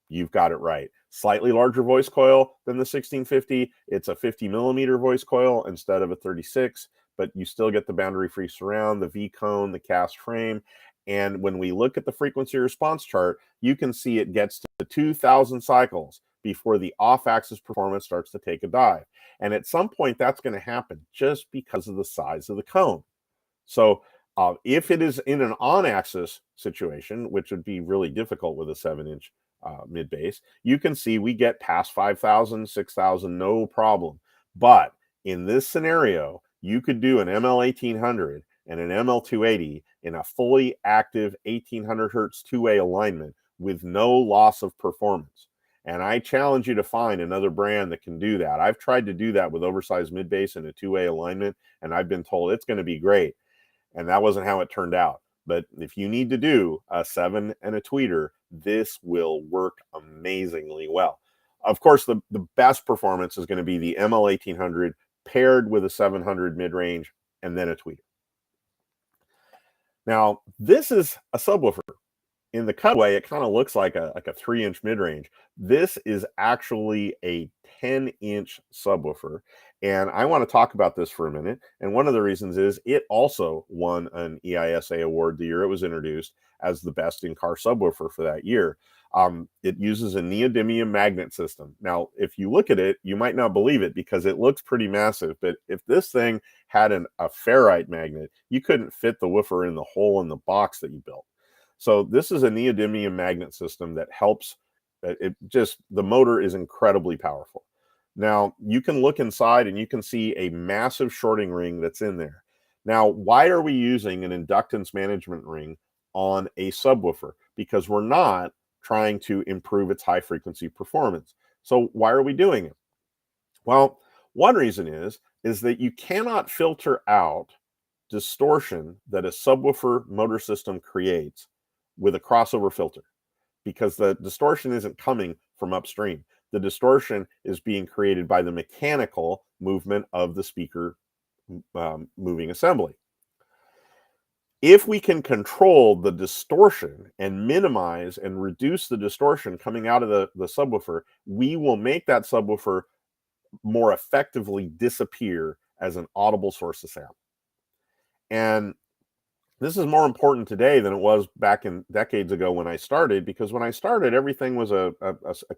you've got it right. Slightly larger voice coil than the 1650. It's a 50 millimeter voice coil instead of a 36, but you still get the boundary-free surround, the V-cone, the cast frame. And when we look at the frequency response chart, you can see it gets to 2,000 cycles before the off-axis performance starts to take a dive. And at some point, that's going to happen just because of the size of the cone. So if it is in an on-axis situation, which would be really difficult with a 7-inch mid bass, you can see we get past 5,000, 6,000, no problem. But in this scenario, you could do an ML1800 and an ML280 in a fully active 1800 Hertz two-way alignment with no loss of performance. And I challenge you to find another brand that can do that. I've tried to do that with oversized mid bass in a two-way alignment, and I've been told it's going to be great. And that wasn't how it turned out. But if you need to do a 7 and a tweeter, this will work amazingly well. Of course, the best performance is going to be the ML1800 paired with a 700 mid-range and then a tweeter. Now, this is a subwoofer. In the cutaway, it kind of looks like a 3-inch mid-range. This is actually a 10-inch subwoofer. And I want to talk about this for a minute. And one of the reasons is it also won an EISA award the year it was introduced as the best in-car subwoofer for that year. It uses a neodymium magnet system. Now, if you look at it, you might not believe it because it looks pretty massive. But if this thing had a ferrite magnet, you couldn't fit the woofer in the hole in the box that you built. So this is a neodymium magnet system that helps. The motor is incredibly powerful. Now, you can look inside and you can see a massive shorting ring that's in there. Now, why are we using an inductance management ring on a subwoofer because we're not trying to improve its high frequency performance. So why are we doing it? Well, one reason is that you cannot filter out distortion that a subwoofer motor system creates with a crossover filter, because the distortion isn't coming from upstream. The distortion is being created by the mechanical movement of the speaker moving assembly. If we can control the distortion and minimize and reduce the distortion coming out of the subwoofer, we will make that subwoofer more effectively disappear as an audible source of sound. And this is more important today than it was back in decades ago when I started, because when I started, everything was a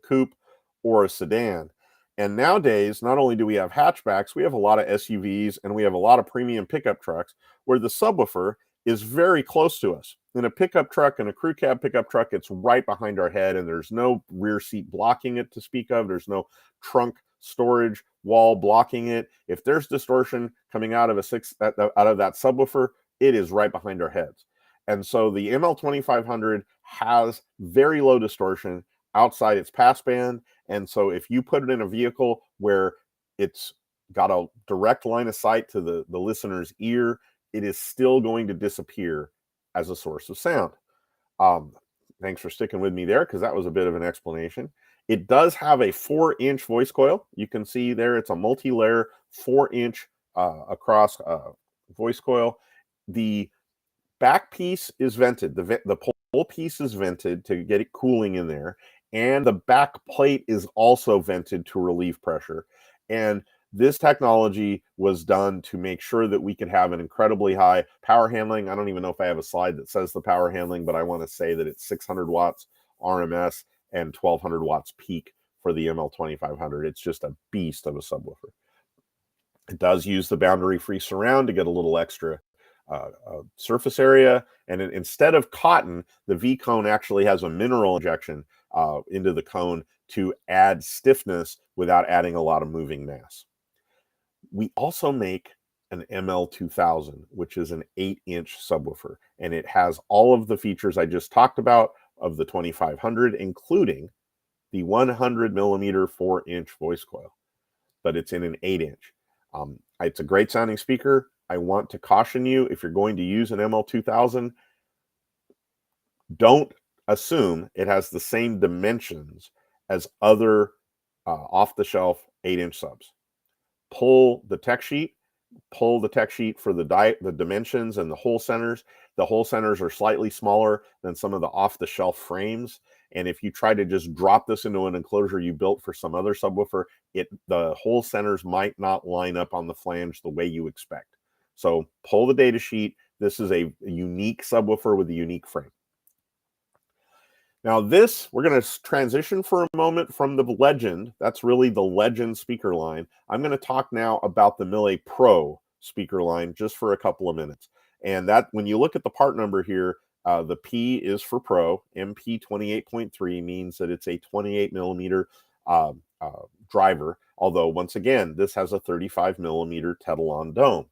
coupe or a sedan. And nowadays, not only do we have hatchbacks, we have a lot of SUVs and we have a lot of premium pickup trucks where the subwoofer is very close to us. In a pickup truck and a crew cab pickup truck, it's right behind our head and there's no rear seat blocking it to speak of. There's no trunk storage wall blocking it. If there's distortion coming out of out of that subwoofer, it is right behind our heads. And so the ML2500 has very low distortion outside its passband. And so if you put it in a vehicle where it's got a direct line of sight to the listener's ear, it is still going to disappear as a source of sound. Thanks for sticking with me there, because that was a bit of an explanation. It does have a 4-inch voice coil. You can see there it's a multi-layer 4-inch across voice coil. The back piece is vented. The pole piece is vented to get it cooling in there. And the back plate is also vented to relieve pressure. And this technology was done to make sure that we could have an incredibly high power handling. I don't even know if I have a slide that says the power handling, but I want to say that it's 600 watts RMS and 1200 watts peak for the ML2500. It's just a beast of a subwoofer. It does use the boundary-free surround to get a little extra surface area. And instead of cotton, the V-cone actually has a mineral injection into the cone to add stiffness without adding a lot of moving mass. We also make an ML2000, which is an 8-inch subwoofer, and it has all of the features I just talked about of the 2500, including the 100 millimeter 4-inch voice coil, but it's in an 8-inch. It's a great sounding speaker. I want to caution you, if you're going to use an ML2000, don't assume it has the same dimensions as other off-the-shelf 8-inch subs. Pull the tech sheet for the dimensions and the hole centers. The hole centers are slightly smaller than some of the off-the-shelf frames. And if you try to just drop this into an enclosure you built for some other subwoofer, the hole centers might not line up on the flange the way you expect. So pull the data sheet. This is a unique subwoofer with a unique frame. Now we're going to transition for a moment from the Legend. That's really the Legend speaker line. I'm going to talk now about the Mille Pro speaker line just for a couple of minutes. And that, when you look at the part number here, the P is for Pro. MP 28.3 means that it's a 28 millimeter driver. Although, once again, this has a 35 millimeter Tedalon dome.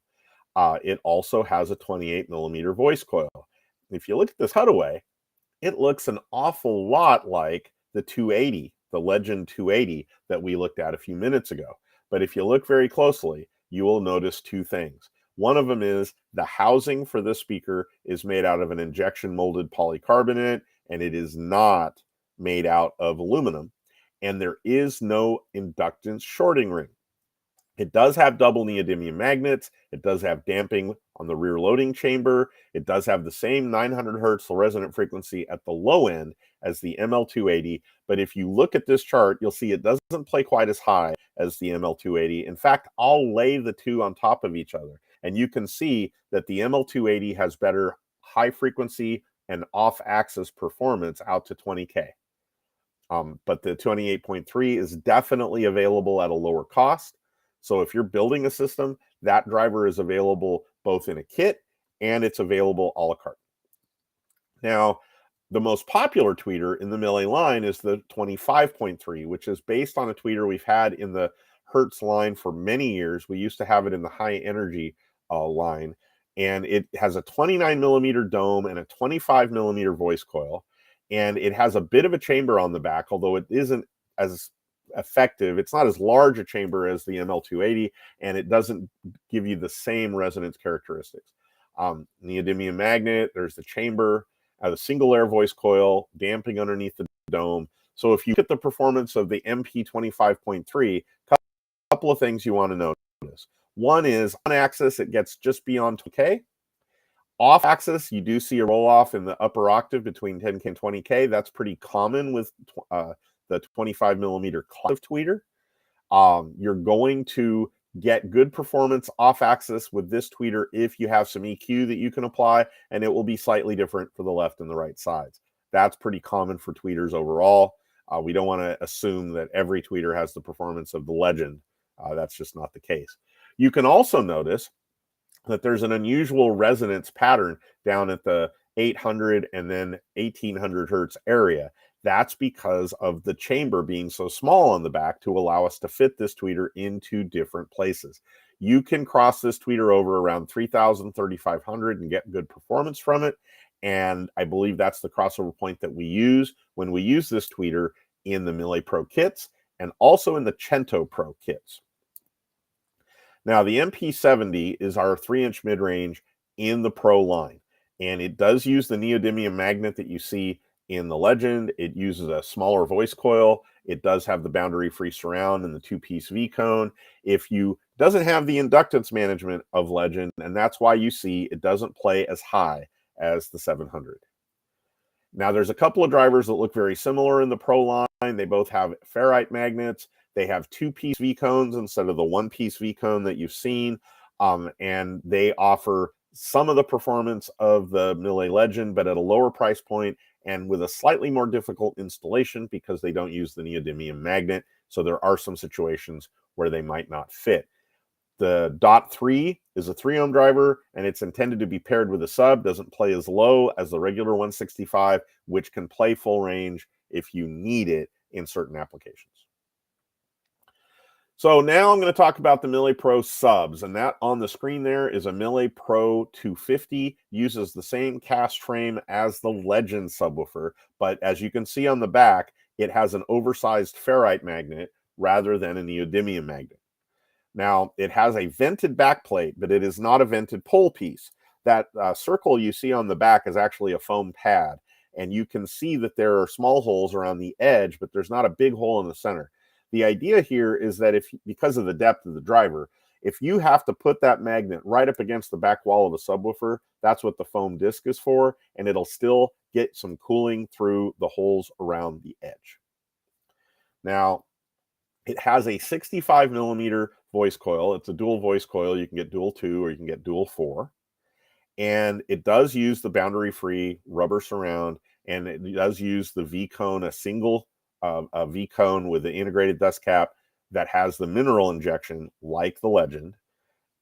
It also has a 28 millimeter voice coil. If you look at this cutaway, it looks an awful lot like the 280, the Legend 280 that we looked at a few minutes ago. But if you look very closely, you will notice two things. One of them is the housing for this speaker is made out of an injection molded polycarbonate, and it is not made out of aluminum. And there is no inductance shorting ring. It does have double neodymium magnets. It does have damping on the rear loading chamber. It does have the same 900 Hertz resonant frequency at the low end as the ML280. But if you look at this chart, you'll see it doesn't play quite as high as the ML280. In fact, I'll lay the two on top of each other, and you can see that the ML280 has better high frequency and off-axis performance out to 20K. But the 28.3 is definitely available at a lower cost. So if you're building a system, that driver is available both in a kit and it's available a la carte. Now, the most popular tweeter in the Mille line is the 25.3, which is based on a tweeter we've had in the Hertz line for many years. We used to have it in the high energy line. and it has a 29 millimeter dome and a 25 millimeter voice coil, and it has a bit of a chamber on the back, although it isn't as effective. It's not as large a chamber as the ML280, and it doesn't give you the same resonance characteristics. Neodymium magnet, there's the chamber, the single air voice coil, damping underneath the dome. So if you get the performance of the MP25.3, a couple of things you want to notice. One is on axis, it gets just beyond 2K. Off axis, you do see a roll off in the upper octave between 10K and 20K. That's pretty common with the 25 millimeter cloud tweeter. You're going to get good performance off axis with this tweeter if you have some EQ that you can apply, and it will be slightly different for the left and the right sides. That's pretty common for tweeters overall. We don't want to assume that every tweeter has the performance of the Legend. That's just not the case. You can also notice that there's an unusual resonance pattern down at the 800 and then 1800 hertz area. That's because of the chamber being so small on the back to allow us to fit this tweeter into different places. You can cross this tweeter over around 3000, 3500 and get good performance from it. And I believe that's the crossover point that we use when we use this tweeter in the Mille Pro kits and also in the Cento Pro kits. Now, the MP70 is our 3-inch mid-range in the Pro line, and it does use the neodymium magnet that you see in the Legend. It uses a smaller voice coil. It does have the boundary-free surround and the 2-piece V-cone. If you doesn't have the inductance management of Legend, and that's why you see it doesn't play as high as the 700. Now, there's a couple of drivers that look very similar in the Pro line. They both have ferrite magnets. They have 2-piece V-cones instead of the 1-piece V-cone that you've seen, and they offer some of the performance of the Mille Legend, but at a lower price point and with a slightly more difficult installation because they don't use the neodymium magnet. So there are some situations where they might not fit. The DOT 3 is a 3-ohm driver, and it's intended to be paired with a sub. Doesn't play as low as the regular 165, which can play full range if you need it in certain applications. So now I'm going to talk about the Mille Pro subs, and that on the screen there is a Mille Pro 250, uses the same cast frame as the Legend subwoofer, but as you can see on the back, it has an oversized ferrite magnet rather than a neodymium magnet. Now, it has a vented backplate, but it is not a vented pole piece. That circle you see on the back is actually a foam pad, and you can see that there are small holes around the edge, but there's not a big hole in the center. The idea here is that because of the depth of the driver, if you have to put that magnet right up against the back wall of a subwoofer, that's what the foam disc is for, and it'll still get some cooling through the holes around the edge. Now, it has a 65 millimeter voice coil. It's a dual voice coil. You can get dual 2 or you can get dual 4. And it does use the boundary-free rubber surround, and it does use the V-cone, a single a V-cone with the integrated dust cap that has the mineral injection like the Legend.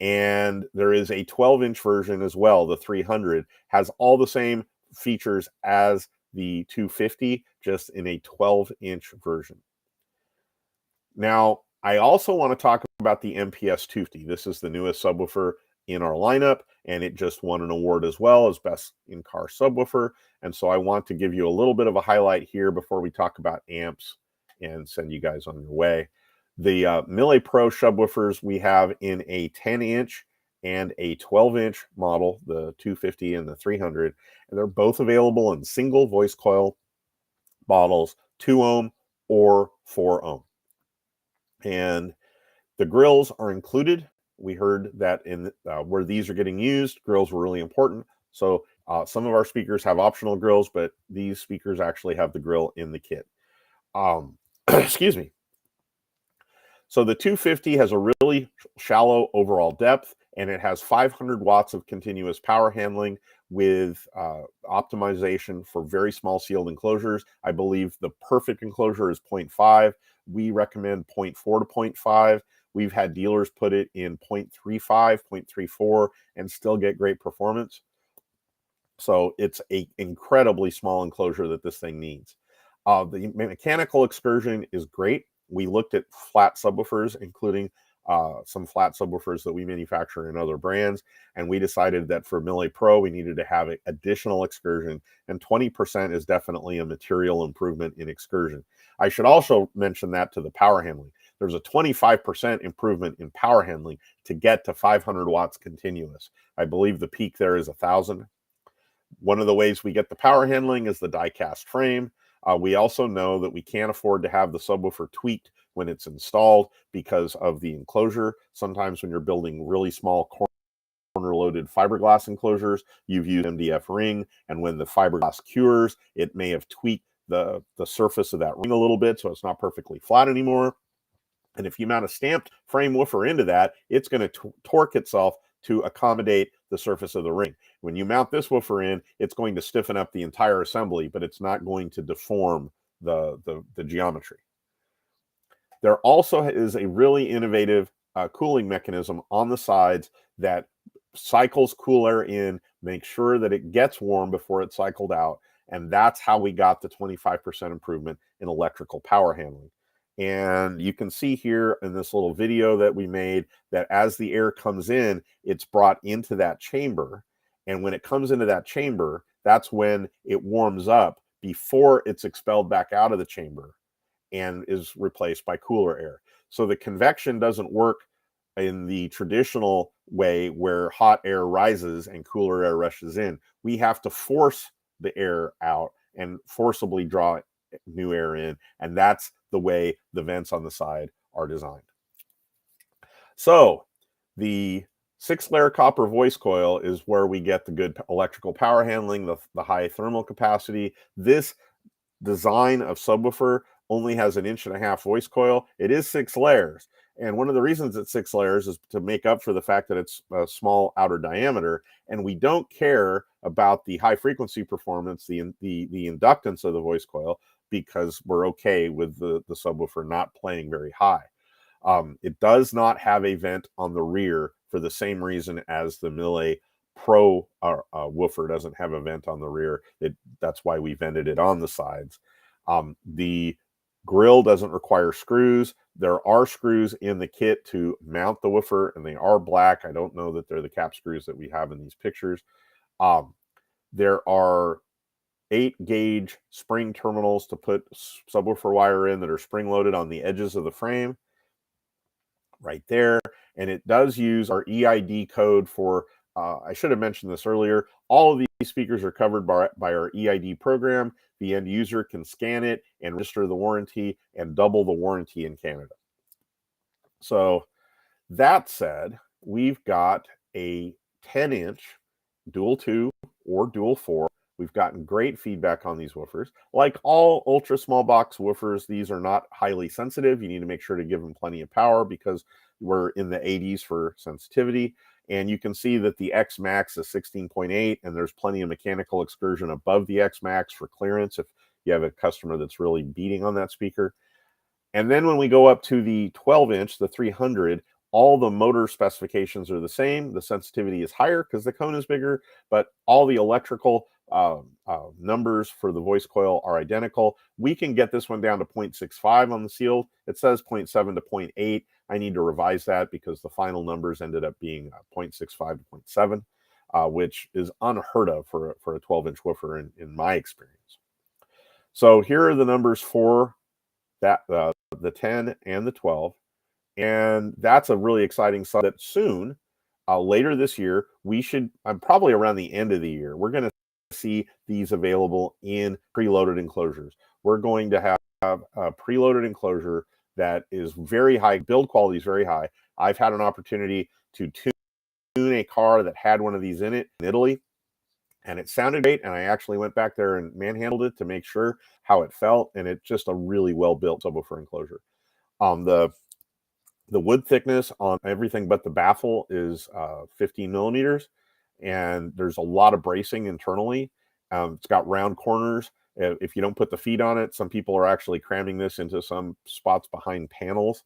And there is a 12-inch version as well. The 300 has all the same features as the 250, just in a 12-inch version. Now, I also want to talk about the MPS 250. This is the newest subwoofer in our lineup, and it just won an award as well as Best in-Car Subwoofer. And so I want to give you a little bit of a highlight here before we talk about amps and send you guys on your way. The Mille Pro subwoofers we have in a 10-inch and a 12-inch model, the 250 and the 300, and they're both available in single voice coil models, 2-ohm or 4-ohm. And the grills are included. We heard that in where these are getting used, grills were really important. So some of our speakers have optional grills, but these speakers actually have the grill in the kit. Excuse me. So the 250 has a really shallow overall depth, and it has 500 watts of continuous power handling with optimization for very small sealed enclosures. I believe the perfect enclosure is 0.5. We recommend 0.4 to 0.5. We've had dealers put it in 0.35, 0.34, and still get great performance. So it's an incredibly small enclosure that this thing needs. The mechanical excursion is great. We looked at flat subwoofers, including some flat subwoofers that we manufacture in other brands, and we decided that for Mille Pro we needed to have additional excursion, and 20% is definitely a material improvement in excursion. I should also mention that to the power handling. There's a 25% improvement in power handling to get to 500 watts continuous. I believe the peak there is 1,000. One of the ways we get the power handling is the die-cast frame. We also know that we can't afford to have the subwoofer tweaked when it's installed because of the enclosure. Sometimes when you're building really small corner-loaded fiberglass enclosures, you've used MDF ring, and when the fiberglass cures, it may have tweaked the surface of that ring a little bit, so it's not perfectly flat anymore. And if you mount a stamped frame woofer into that, it's going to torque itself to accommodate the surface of the ring. When you mount this woofer in, it's going to stiffen up the entire assembly, but it's not going to deform the geometry. There also is a really innovative cooling mechanism on the sides that cycles cool air in, makes sure that it gets warm before it's cycled out, and that's how we got the 25% improvement in electrical power handling. And you can see here in this little video that we made that as the air comes in, it's brought into that chamber. And when it comes into that chamber, that's when it warms up before it's expelled back out of the chamber and is replaced by cooler air. So the convection doesn't work in the traditional way where hot air rises and cooler air rushes in. We have to force the air out and forcibly draw new air in, and that's the way the vents on the side are designed. So the 6-layer copper voice coil is where we get the good electrical power handling, the high thermal capacity. This design of subwoofer only has 1.5 inch voice coil. It is 6 layers. And one of the reasons it's 6 layers is to make up for the fact that it's a small outer diameter. And we don't care about the high frequency performance, the inductance of the voice coil, because we're okay with the subwoofer not playing very high. It does not have a vent on the rear for the same reason as the Mille Pro woofer doesn't have a vent on the rear. That's why we vented it on the sides. The grill doesn't require screws. There are screws in the kit to mount the woofer, and they are black. I don't know that they're the cap screws that we have in these pictures. There are 8-gauge spring terminals to put subwoofer wire in that are spring-loaded on the edges of the frame right there. And it does use our EID code for, I should have mentioned this earlier, all of these speakers are covered by our EID program. The end user can scan it and register the warranty and double the warranty in Canada. So that said, we've got a 10-inch dual 2 or dual 4. We've gotten great feedback on these woofers. Like all ultra small box woofers, these are not highly sensitive. You need to make sure to give them plenty of power because we're in the 80s for sensitivity. And you can see that the X max is 16.8, and there's plenty of mechanical excursion above the X max for clearance if you have a customer that's really beating on that speaker. And then when we go up to the 12-inch, the 300, all the motor specifications are the same. The sensitivity is higher because the cone is bigger, but all the electrical numbers for the voice coil are identical. We can get this one down to 0.65 on the seal. It says 0.7 to 0.8. I need to revise that because the final numbers ended up being 0.65 to 0.7, which is unheard of for a 12-inch woofer in my experience. So here are the numbers for that the 10 and the 12. And that's a really exciting sub that soon, later this year, we should, probably around the end of the year, we're going to see these available in preloaded enclosures. We're going to have a preloaded enclosure that is very high, build quality is very high. I've had an opportunity to tune a car that had one of these in it in Italy, and it sounded great, and I actually went back there and manhandled it to make sure how it felt, and it's just a really well-built subwoofer enclosure. The wood thickness on everything but the baffle is 15 millimeters, and there's a lot of bracing internally. It's got round corners. If you don't put the feet on it, some people are actually cramming this into some spots behind panels,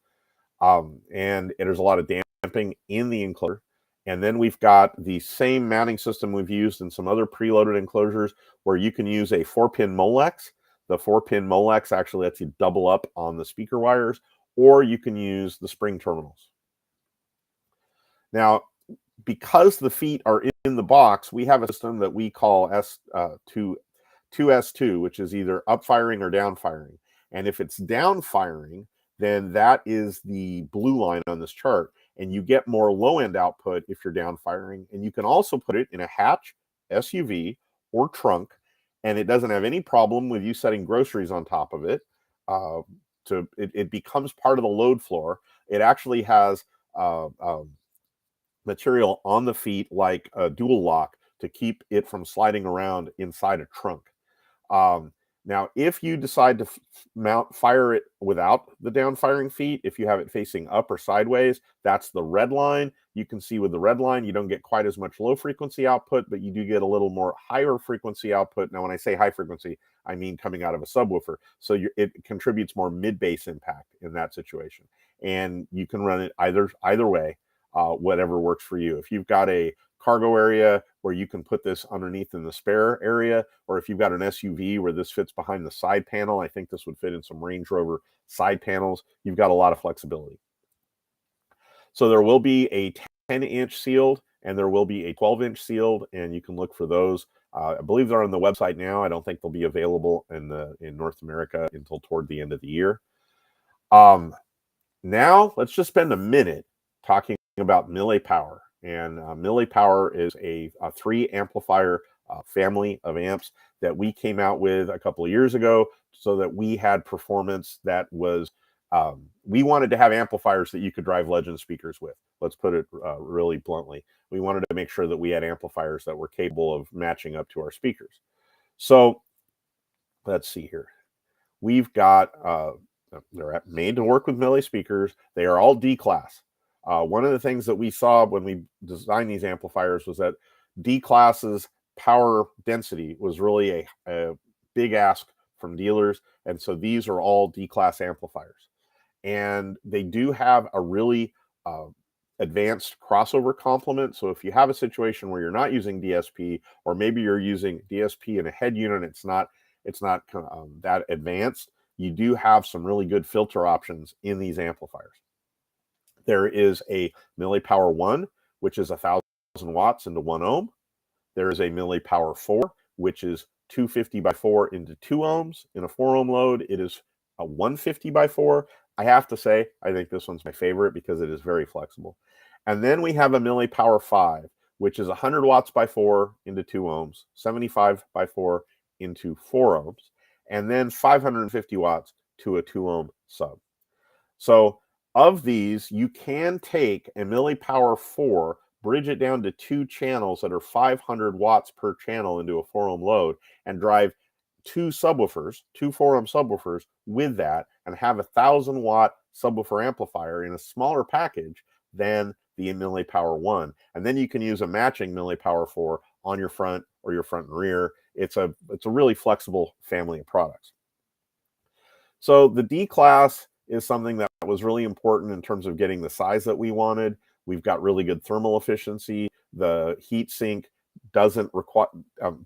and there's a lot of damping in the enclosure. And then we've got the same mounting system we've used in some other preloaded enclosures where you can use a 4-pin Molex. The 4-pin Molex actually lets you double up on the speaker wires, or you can use the spring terminals. Now, because the feet are in the box, we have a system that we call S2S2, which is either up firing or down firing. And if it's down firing, then that is the blue line on this chart. And you get more low end output if you're down firing. And you can also put it in a hatch, SUV, or trunk. And it doesn't have any problem with you setting groceries on top of it. It becomes part of the load floor. It actually has material on the feet like a dual lock to keep it from sliding around inside a trunk. Now, if you decide to fire it without the down firing feet, if you have it facing up or sideways, that's the red line. You can see with the red line, you don't get quite as much low frequency output, but you do get a little more higher frequency output. Now, when I say high frequency, I mean coming out of a subwoofer. So it contributes more mid-bass impact in that situation. And you can run it either way, whatever works for you. If you've got a cargo area where you can put this underneath in the spare area, or if you've got an SUV where this fits behind the side panel, I think this would fit in some Range Rover side panels. You've got a lot of flexibility. So there will be a 10-inch sealed and there will be a 12-inch sealed, and you can look for those. I believe they're on the website now. I don't think they'll be available in North America until toward the end of the year. Now let's just spend a minute talking about Mille Power. And Mille Power is a 3 amplifier family of amps that we came out with a couple of years ago so that we had performance that was, we wanted to have amplifiers that you could drive Legend speakers with. Let's put it really bluntly. We wanted to make sure that we had amplifiers that were capable of matching up to our speakers. So let's see here. We've got, they're made to work with Mille speakers. They are all D-class. One of the things that we saw when we designed these amplifiers was that D-class's power density was really a big ask from dealers. And so these are all D-class amplifiers. And they do have a really advanced crossover complement. So if you have a situation where you're not using DSP, or maybe you're using DSP in a head unit, it's not that advanced, you do have some really good filter options in these amplifiers. There is a Mille Power 1, which is 1,000 watts into 1 ohm. There is a Mille Power 4, which is 250 by 4 into 2 ohms. In a 4 ohm load, it is a 150 by 4. I have to say, I think this one's my favorite because it is very flexible. And then we have a Mille Power 5, which is 100 watts by 4 into 2 ohms, 75 by 4 into 4 ohms, and then 550 watts to a 2 ohm sub. So of these, you can take a Mille Power 4, bridge it down to 2 channels that are 500 watts per channel into a 4 ohm load, and drive 2 subwoofers, 2 4 ohm subwoofers with that, and have 1,000 watt subwoofer amplifier in a smaller package than the Mille Power 1. And then you can use a matching Mille Power 4 on your front or your front and rear. It's a really flexible family of products. So the D-class is something that was really important in terms of getting the size that we wanted. We've got really good thermal efficiency. The heat sink doesn't require,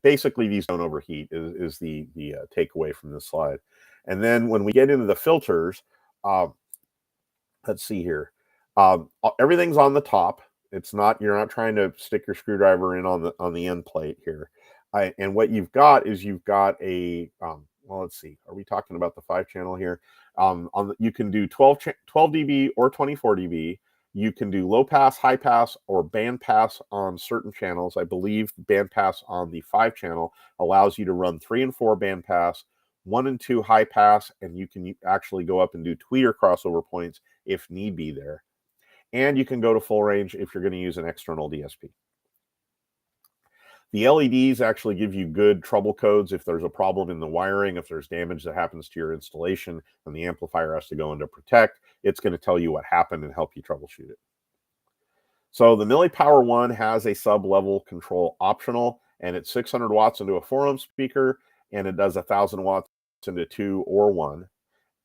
basically these don't overheat is the takeaway from this slide. And then when we get into the filters, let's see here. Everything's on the top. It's not, you're not trying to stick your screwdriver in on the end plate here. And what you've got is you've got a, well, let's see, are we talking about the 5-channel here? You can do 12 dB or 24 dB. You can do low pass, high pass, or band pass on certain channels. I believe band pass on the 5-channel allows you to run 3 and 4 band pass, 1 and 2 high pass, and you can actually go up and do tweeter crossover points if need be there. And you can go to full range if you're going to use an external DSP. The LEDs actually give you good trouble codes if there's a problem in the wiring, if there's damage that happens to your installation and the amplifier has to go in to protect, it's going to tell you what happened and help you troubleshoot it. So the Mille Power 1 has a sub-level control optional, and it's 600 watts into a 4 ohm speaker, and it does 1,000 watts into 2 or 1.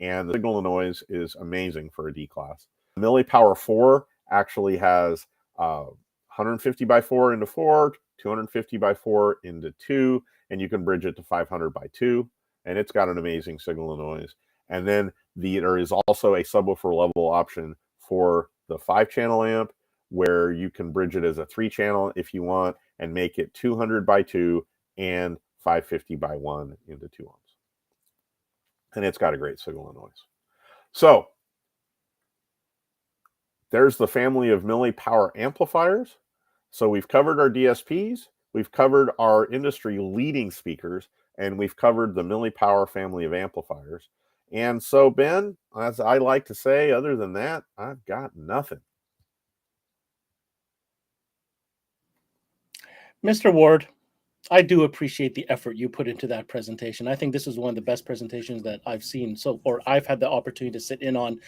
And the signal to noise is amazing for a D-class. Mille Power 4 actually has 150 by 4 into 4, 250 by 4 into 2, and you can bridge it to 500 by 2, and it's got an amazing signal to noise. And then there is also a subwoofer level option for the 5-channel amp where you can bridge it as a 3-channel if you want and make it 200 by 2 and 550 by 1 into 2 ohms. And it's got a great signal and noise. So there's the family of Mille power amplifiers. So we've covered our DSPs, we've covered our industry leading speakers, and we've covered the Mille power family of amplifiers. And so, Ben, as I like to say, other than that, I've got nothing. Mr. Ward, I do appreciate the effort you put into that presentation. I think this is one of the best presentations that I've seen, or I've had the opportunity to sit in on,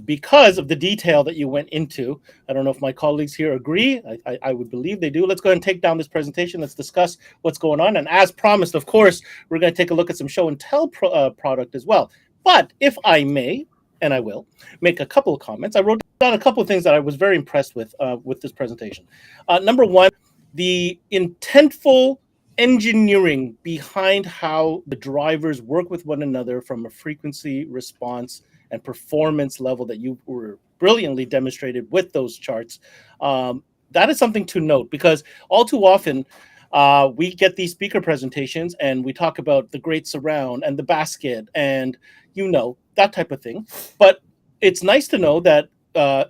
because of the detail that you went into. I don't know if my colleagues here agree. I would believe they do. Let's go ahead and take down this presentation. Let's discuss what's going on. And as promised, of course, we're going to take a look at some show and tell product as well. But if I may, and I will, make a couple of comments. I wrote down a couple of things that I was very impressed with this presentation. Number one, the intentful engineering behind how the drivers work with one another from a frequency, response, and performance level that you were brilliantly demonstrated with those charts. That is something to note, because all too often we get these speaker presentations and we talk about the great surround and the basket and, that type of thing. But it's nice to know that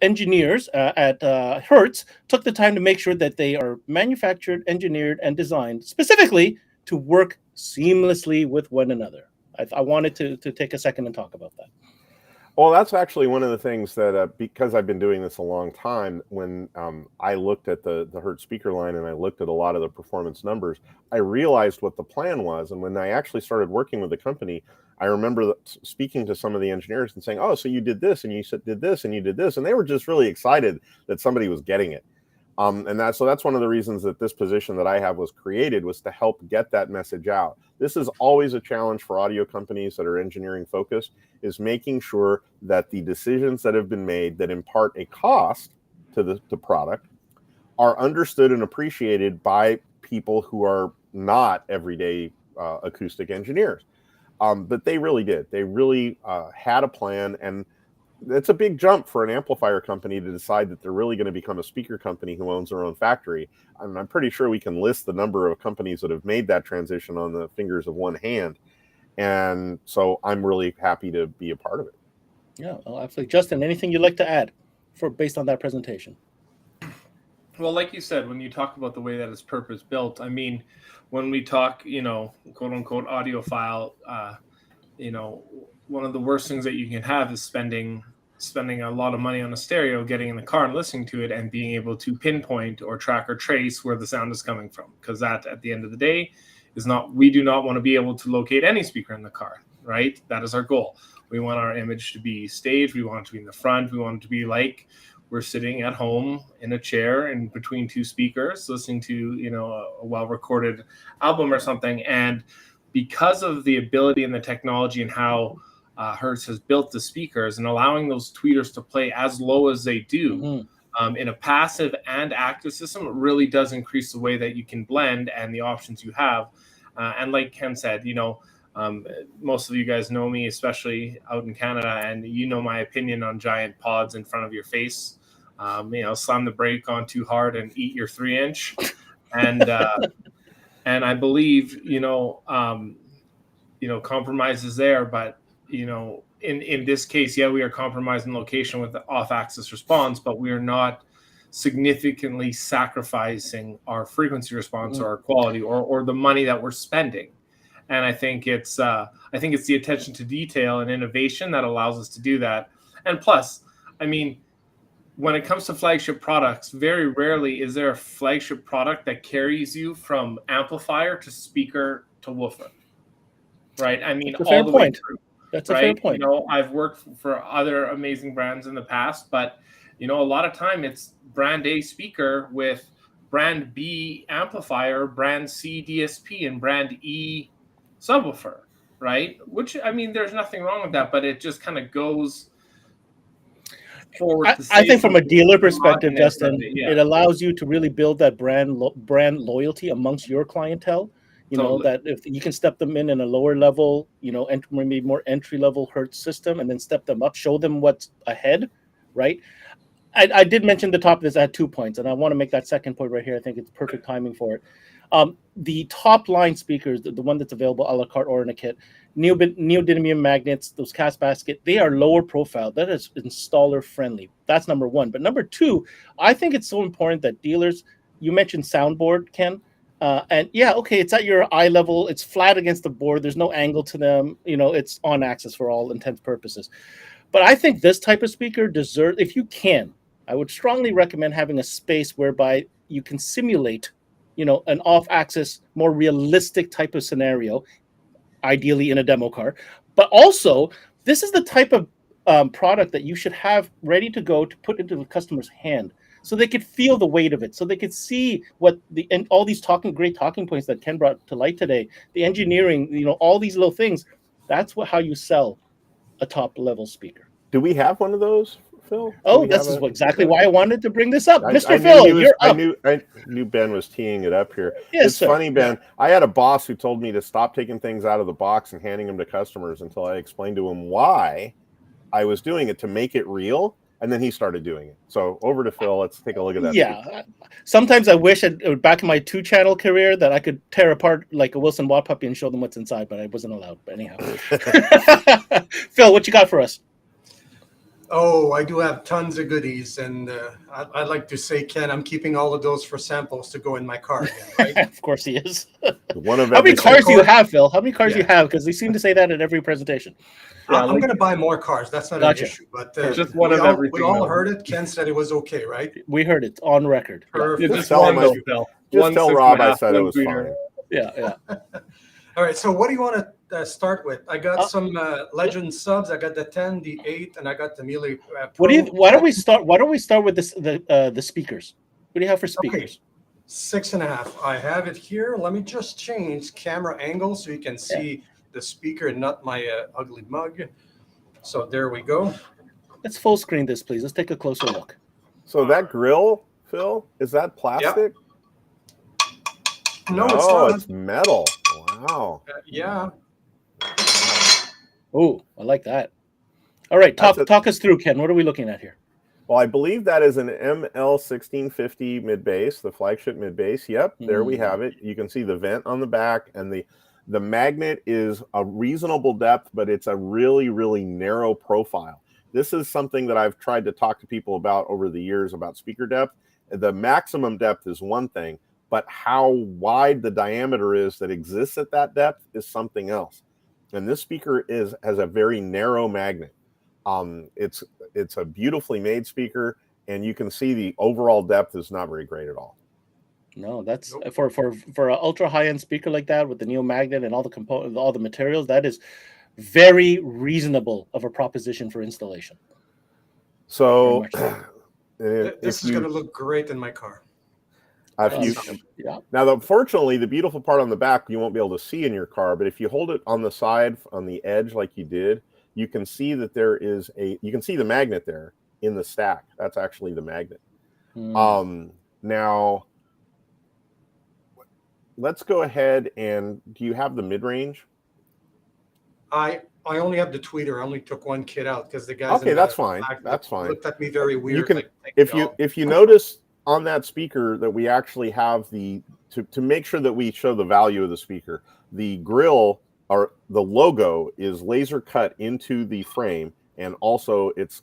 engineers at Hertz took the time to make sure that they are manufactured, engineered, and designed specifically to work seamlessly with one another. I wanted to take a second and talk about that. Well, that's actually one of the things that, because I've been doing this a long time, when I looked at the Hertz speaker line and I looked at a lot of the performance numbers, I realized what the plan was. And when I actually started working with the company, I remember speaking to some of the engineers and saying, oh, so you did this and you did this and you did this. And they were just really excited that somebody was getting it. So that's one of the reasons that this position that I have was created, was to help get that message out. This is always a challenge for audio companies that are engineering focused, is making sure that the decisions that have been made that impart a cost to the product are understood and appreciated by people who are not everyday acoustic engineers. But they really did. They really had a plan, and it's a big jump for an amplifier company to decide that they're really going to become a speaker company who owns their own factory. And I'm pretty sure we can list the number of companies that have made that transition on the fingers of one hand. And so I'm really happy to be a part of it. Yeah, well, absolutely. Justin, anything you'd like to add based on that presentation? Well, like you said, when you talk about the way that it's purpose built, I mean, when we talk, quote unquote audiophile, one of the worst things that you can have is spending a lot of money on a stereo, getting in the car and listening to it, and being able to pinpoint or track or trace where the sound is coming from. Because that, at the end of the day, we do not want to be able to locate any speaker in the car, right? That is our goal. We want our image to be staged. We want it to be in the front. We want it to be like we're sitting at home in a chair in between two speakers, listening to, a well-recorded album or something. And because of the ability and the technology and how Hertz has built the speakers and allowing those tweeters to play as low as they do in a passive and active system, it really does increase the way that you can blend and the options you have. And like Ken said, most of you guys know me, especially out in Canada, and my opinion on giant pods in front of your face. Slam the brake on too hard and eat your 3-inch. And and I believe, compromise is there, but in this case, we are compromising location with the off-axis response, but we are not significantly sacrificing our frequency response or our quality or the money that we're spending. And I think it's the attention to detail and innovation that allows us to do that. And plus, I mean, when it comes to flagship products, very rarely is there a flagship product that carries you from amplifier to speaker to woofer, right? I mean, all the way through. That's a fair point. I've worked for other amazing brands in the past, but a lot of time it's brand A speaker with brand B amplifier, brand C DSP, and brand E subwoofer, right? Which, I mean, there's nothing wrong with that, but it just kind of goes forward. I think from a dealer perspective, Justin, it allows you to really build that brand loyalty amongst your clientele. That if you can step them in a lower level, and maybe more entry level Hertz system, and then step them up, show them what's ahead, right? I did mention the top of this at 2 points, and I want to make that second point right here. I think it's perfect timing for it. The top line speakers, the one that's available a la carte or in a kit, neodymium magnets, those cast basket, they are lower profile. That is installer friendly. That's number one. But number two, I think it's so important that dealers, you mentioned soundboard, Ken. And yeah, okay, it's at your eye level. It's flat against the board. There's no angle to them. It's on axis for all intents purposes. But I think this type of speaker deserves, if you can, I would strongly recommend having a space whereby you can simulate, an off-axis, more realistic type of scenario, ideally in a demo car. But also, this is the type of product that you should have ready to go to put into the customer's hand, so they could feel the weight of it, so they could see and all these great talking points that Ken brought to light today, the engineering, all these little things. That's how you sell a top level speaker. Do we have one of those, Phil? This is exactly why I wanted to bring this up. Mr. I Phil, you're up. I knew Ben was teeing it up here. Yes, it's sir. Funny, Ben. I had a boss who told me to stop taking things out of the box and handing them to customers until I explained to him why I was doing it, to make it real. And then he started doing it. So over to Phil. Let's take a look at that. Yeah. Sometimes I wish back in my 2-channel career that I could tear apart like a Wilson Watt puppy and show them what's inside, but I wasn't allowed. But anyhow. Phil, what you got for us? Oh, I do have tons of goodies, and I'd like to say, Ken, I'm keeping all of those for samples to go in my car again, right? Of course he is. One of How many cars do you have, Phil? How many cars do Yeah. you have? Because they seem to say that at every presentation. I'm going to buy more cars. That's not Gotcha. an issue. But Just one of everything, we all though. heard it. Ken said it was okay, right? We heard it on record. Perfect. Just tell one, him though, I- Phil. Just One tell 6.5, Rob I said it one was beater. fine. Yeah. All right. So what do you want to start with? I got some Legend subs. I got the 10, the 8, and I got the Mille Pro. Why don't we start with this the speakers? What do you have for speakers? 6.5. I have it here. Let me just change camera angle so you can see the speaker and not my ugly mug. So there we go. Let's full screen this, please. Let's take a closer look. So that grill, Phil, is that plastic? No, it's not. It's metal. Wow. Yeah. Oh, I like that. All right, talk us through, Ken. What are we looking at here? Well, I believe that is an ML1650 mid bass, the flagship mid bass. Yep, there we have it. You can see the vent on the back, and the magnet is a reasonable depth, but it's a really, really narrow profile. This is something that I've tried to talk to people about over the years about speaker depth. The maximum depth is one thing, but how wide the diameter is that exists at that depth is something else. And this speaker has a very narrow magnet. It's a beautifully made speaker, and you can see the overall depth is not very great at all. No, that's for an ultra high end speaker like that with the neo magnet and all the components, all the materials. That is very reasonable of a proposition for installation. So This is going to look great in my car. Now, fortunately, the beautiful part on the back you won't be able to see in your car, but if you hold it on the side, on the edge like you did, you can see that you can see the magnet there in the stack. That's actually the magnet. Now, let's go ahead and, do you have the mid-range? I only have the tweeter. I only took one kit out because the guys. Okay, that's fine. That's fine. Looked at me very weird. You can, like, if you notice on that speaker that we actually have to make sure that we show the value of the speaker, the grill or the logo is laser cut into the frame, and also it's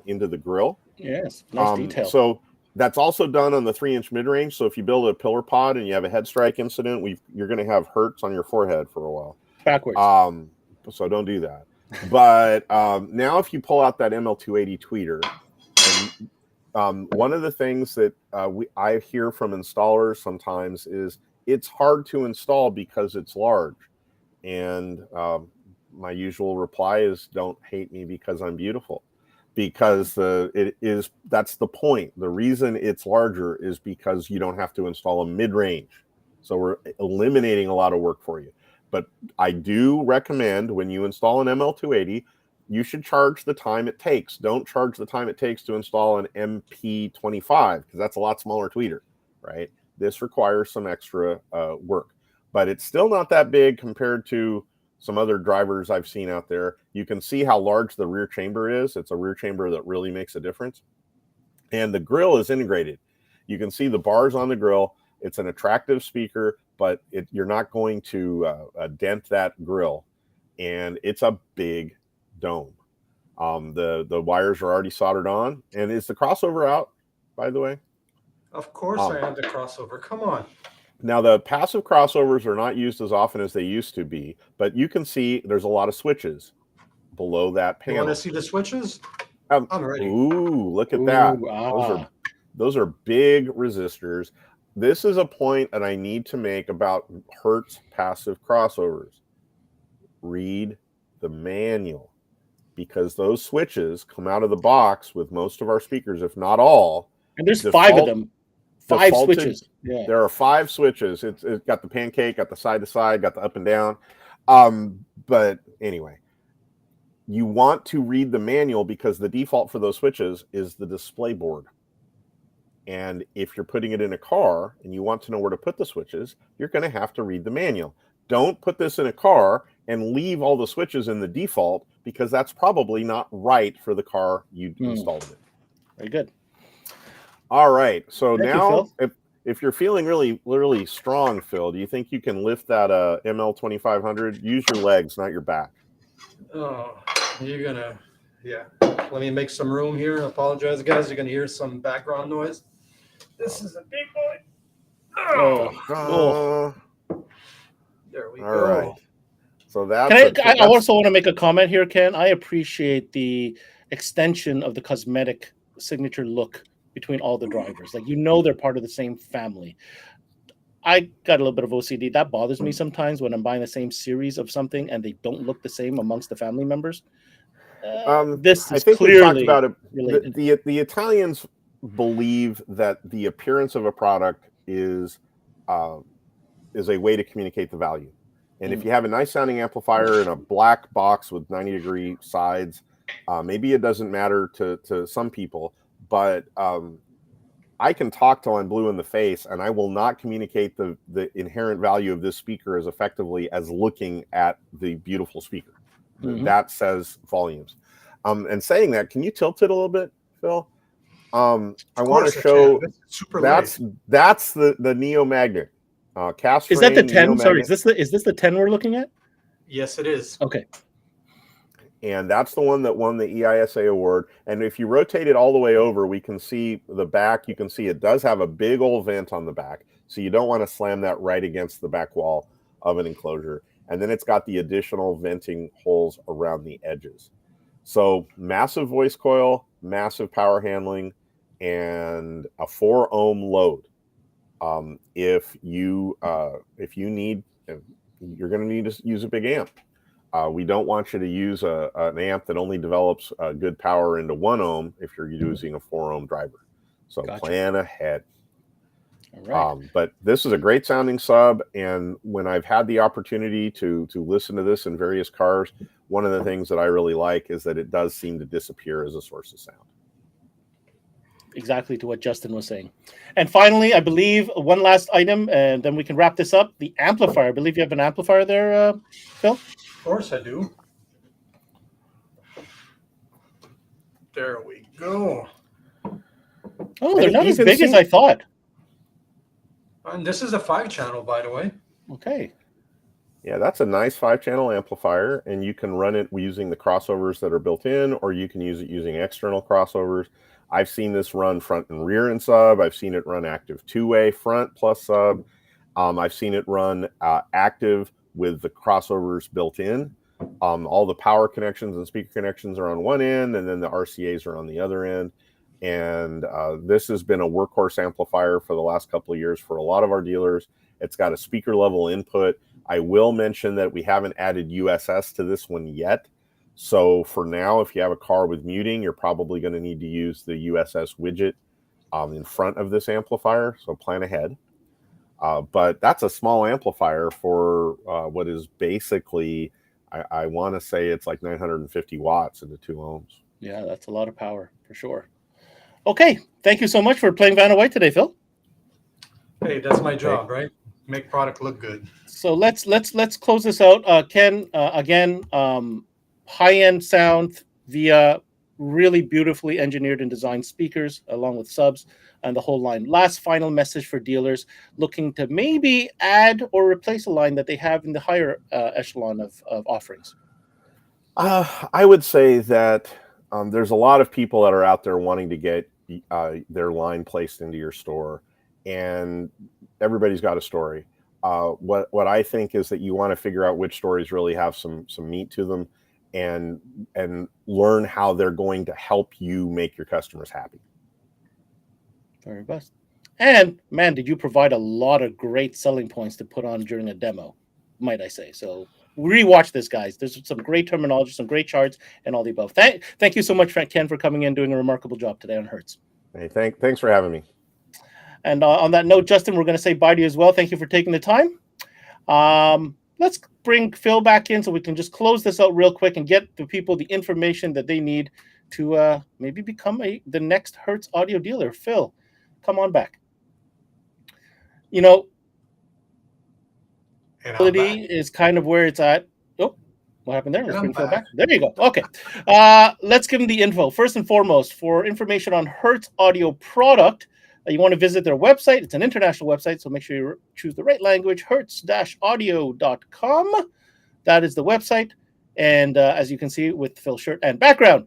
into the grill. Yes, nice detail. So that's also done on the 3-inch mid-range. So if you build a pillar pod and you have a head strike incident, you're going to have Hertz on your forehead for a while. Backwards. So don't do that. But now if you pull out that ML280 tweeter, and one of the things that I hear from installers sometimes is it's hard to install because it's large. And my usual reply is, don't hate me because I'm beautiful. Because that's the point. The reason it's larger is because you don't have to install a mid-range. So we're eliminating a lot of work for you. But I do recommend when you install an ML280, you should charge the time it takes. Don't charge the time it takes to install an MP25 because that's a lot smaller tweeter, right? This requires some extra work, but it's still not that big compared to some other drivers I've seen out there. You can see how large the rear chamber is. It's a rear chamber that really makes a difference. And the grill is integrated. You can see the bars on the grill. It's an attractive speaker, but you're not going to dent that grill. And it's a big dome. The wires are already soldered on. And is the crossover out, by the way? Of course I have the crossover. Come on. Now, the passive crossovers are not used as often as they used to be, but you can see there's a lot of switches below that panel. You want to see the switches? I'm ready. Ooh, look at that. Those are big resistors. This is a point that I need to make about Hertz passive crossovers. Read the manual, because those switches come out of the box with most of our speakers, if not all. And there's 5 of them. 5 switches. Yeah. There are 5 switches. It's got the pancake, got the side to side, got the up and down. But anyway, you want to read the manual, because the default for those switches is the display board. And if you're putting it in a car and you want to know where to put the switches, you're going to have to read the manual. Don't put this in a car and leave all the switches in the default, because that's probably not right for the car you installed it. Very good. All right. So Thank now, you, if you're feeling really, really strong, Phil, do you think you can lift that ML 2500? Use your legs, not your back. Oh, you're going to, yeah. Let me make some room here. I apologize, guys. You're going to hear some background noise. This is a big boy. Oh. There we All go. right. So that's. I also want to make a comment here, Ken. I appreciate the extension of the cosmetic signature look between all the drivers. Like, they're part of the same family. I got a little bit of OCD. That bothers me sometimes when I'm buying the same series of something and they don't look the same amongst the family members. This is clearly we talked about it. Related. The Italians believe that the appearance of a product is a way to communicate the value. And if you have a nice sounding amplifier in a black box with 90-degree sides, maybe it doesn't matter to some people, but I can talk till I'm blue in the face, and I will not communicate the inherent value of this speaker as effectively as looking at the beautiful speaker. That says volumes. And saying that, can you tilt it a little bit, Phil? I want to show that's the Neo Magnet. Cast is that the 10? Neo Sorry, Magnet. is this the 10 we're looking at? Yes, it is. Okay. And that's the one that won the EISA award. And if you rotate it all the way over, we can see the back. You can see it does have a big old vent on the back. So you don't want to slam that right against the back wall of an enclosure. And then it's got the additional venting holes around the edges. So massive voice coil, massive power handling, and a 4 ohm load. If you need, you're going to need to use a big amp. We don't want you to use an amp that only develops good power into 1 ohm if you're using a 4 ohm driver. So plan ahead. All right. But this is a great sounding sub, and when I've had the opportunity to listen to this in various cars, one of the things that I really like is that it does seem to disappear as a source of sound. Exactly to what Justin was saying. And finally, I believe one last item, and then we can wrap this up. The amplifier. I believe you have an amplifier there, Phil? Of course I do. There we go. Oh, they're not as big as I thought. And this is a 5-channel, by the way. Okay. Yeah, that's a nice 5-channel amplifier, and you can run it using the crossovers that are built in, or you can use it using external crossovers. I've seen this run front and rear and sub. I've seen it run active 2-way front plus sub. I've seen it run active with the crossovers built in. All the power connections and speaker connections are on one end, and then the RCAs are on the other end. And this has been a workhorse amplifier for the last couple of years for a lot of our dealers. It's got a speaker level input. I will mention that we haven't added USS to this one yet. So for now, if you have a car with muting, you're probably going to need to use the USS widget in front of this amplifier. So plan ahead. But that's a small amplifier for what is basically, I want to say it's like 950 watts into 2 ohms. Yeah, that's a lot of power for sure. Okay, thank you so much for playing Vanna White today, Phil. Hey, that's my job, right? Make product look good. So let's close this out. Ken, again, high-end sound via really beautifully engineered and designed speakers along with subs and the whole line. Last final message for dealers looking to maybe add or replace a line that they have in the higher echelon of offerings. I would say that there's a lot of people that are out there wanting to get their line placed into your store, and everybody's got a story. What I think is that you want to figure out which stories really have some meat to them, and learn how they're going to help you make your customers happy. Very best. And man, did you provide a lot of great selling points to put on during a demo, might I say. So rewatch this, guys. There's some great terminology, some great charts, and all the above. Thank you so much, Ken, for coming in, doing a remarkable job today on Hertz. Hey, thanks for having me. And on that note, Justin, we're going to say bye to you as well. Thank you for taking the time. Let's bring Phil back in so we can just close this out real quick and get the people the information that they need to maybe become the next Hertz audio dealer. Phil, come on back. You know, ability is kind of where it's at. Oh, what happened there? Let's bring Phil back. There you go. Okay. Let's give him the info. First and foremost, for information on Hertz audio product, you want to visit their website. It's an international website, so make sure you choose the right language, hertz-audio.com. That is the website. And as you can see with Phil's shirt and background,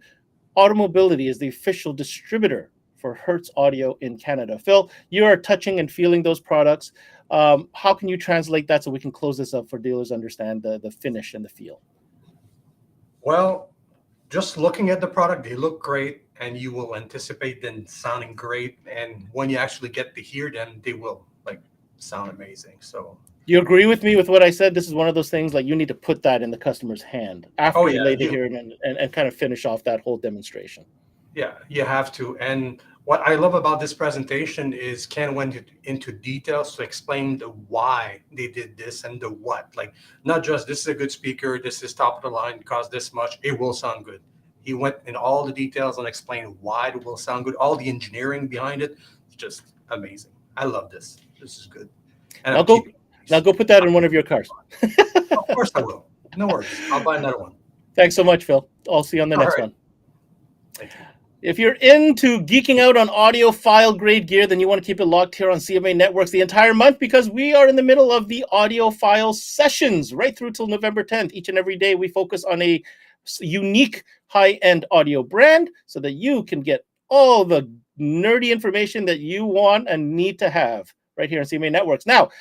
Audiomobility is the official distributor for Hertz Audio in Canada. Phil, you are touching and feeling those products. How can you translate that so we can close this up for dealers to understand the finish and the feel? Well, just looking at the product, they look great, and you will anticipate them sounding great. And when you actually get to hear them, they will sound amazing. So you agree with me with what I said? This is one of those things you need to put that in the customer's hand after you lay the hearing and kind of finish off that whole demonstration. Yeah, you have to. And what I love about this presentation is Ken went into details to explain the why they did this and the what. Not just this is a good speaker, this is top of the line, costs this much, it will sound good. He went in all the details and explained why it will sound good, all the engineering behind it. It's just amazing. I love this. This is good. And now go put that in one of your cars. Of course I will. No worries. I'll buy another one. Thanks so much, Phil. I'll see you on the next one. Thank you. If you're into geeking out on audiophile grade gear, then you want to keep it locked here on CMA Networks the entire month, because we are in the middle of the Audiophile sessions right through till November 10th. Each and every day we focus on a unique high-end audio brand so that you can get all the nerdy information that you want and need to have right here on CMA Networks. Now,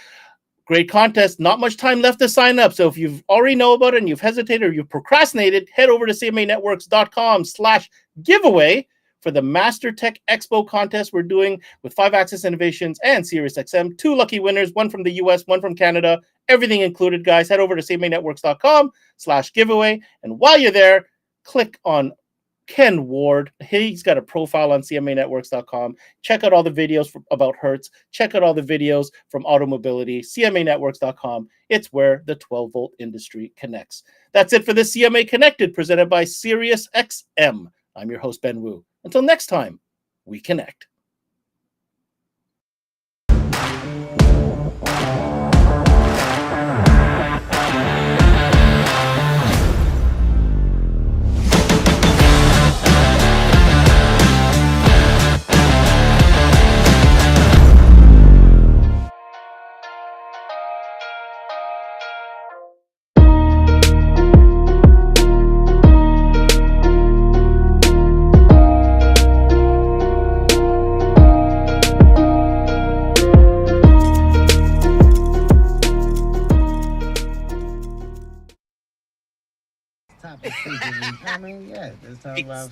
great contest, not much time left to sign up. So if you've already know about it and you've hesitated or you've procrastinated, head over to cmanetworks.com/giveaway for the Master Tech Expo contest we're doing with 5-Axis Innovations and SiriusXM. 2 lucky winners, one from the US, one from Canada, everything included, guys. Head over to cmanetworks.com/giveaway. And while you're there, click on Ken Ward. He's got a profile on cmanetworks.com. Check out all the videos about Hertz. Check out all the videos from Audiomobility. cmanetworks.com. It's where the 12-volt industry connects. That's it for this CMA Connected, presented by SiriusXM. I'm your host, Ben Wu. Until next time, we connect.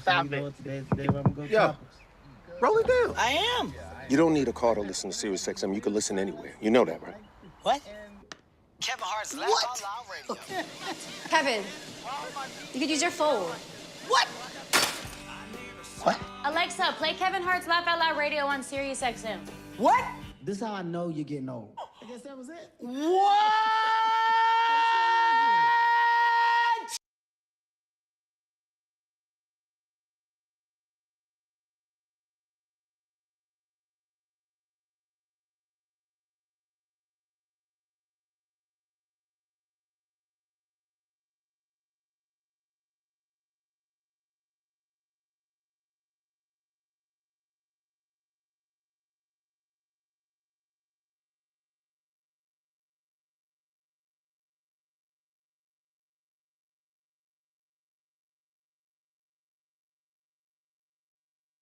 Stop it. Yo, roll it down. I am. You don't need a car to listen to SiriusXM. You can listen anywhere. You know that, right? What? Kevin Hart's Laugh Out Loud Radio. Kevin, you could use your phone. What? What? Alexa, play Kevin Hart's Laugh Out Loud Radio on SiriusXM. What? This is how I know you're getting old. I guess that was it. What?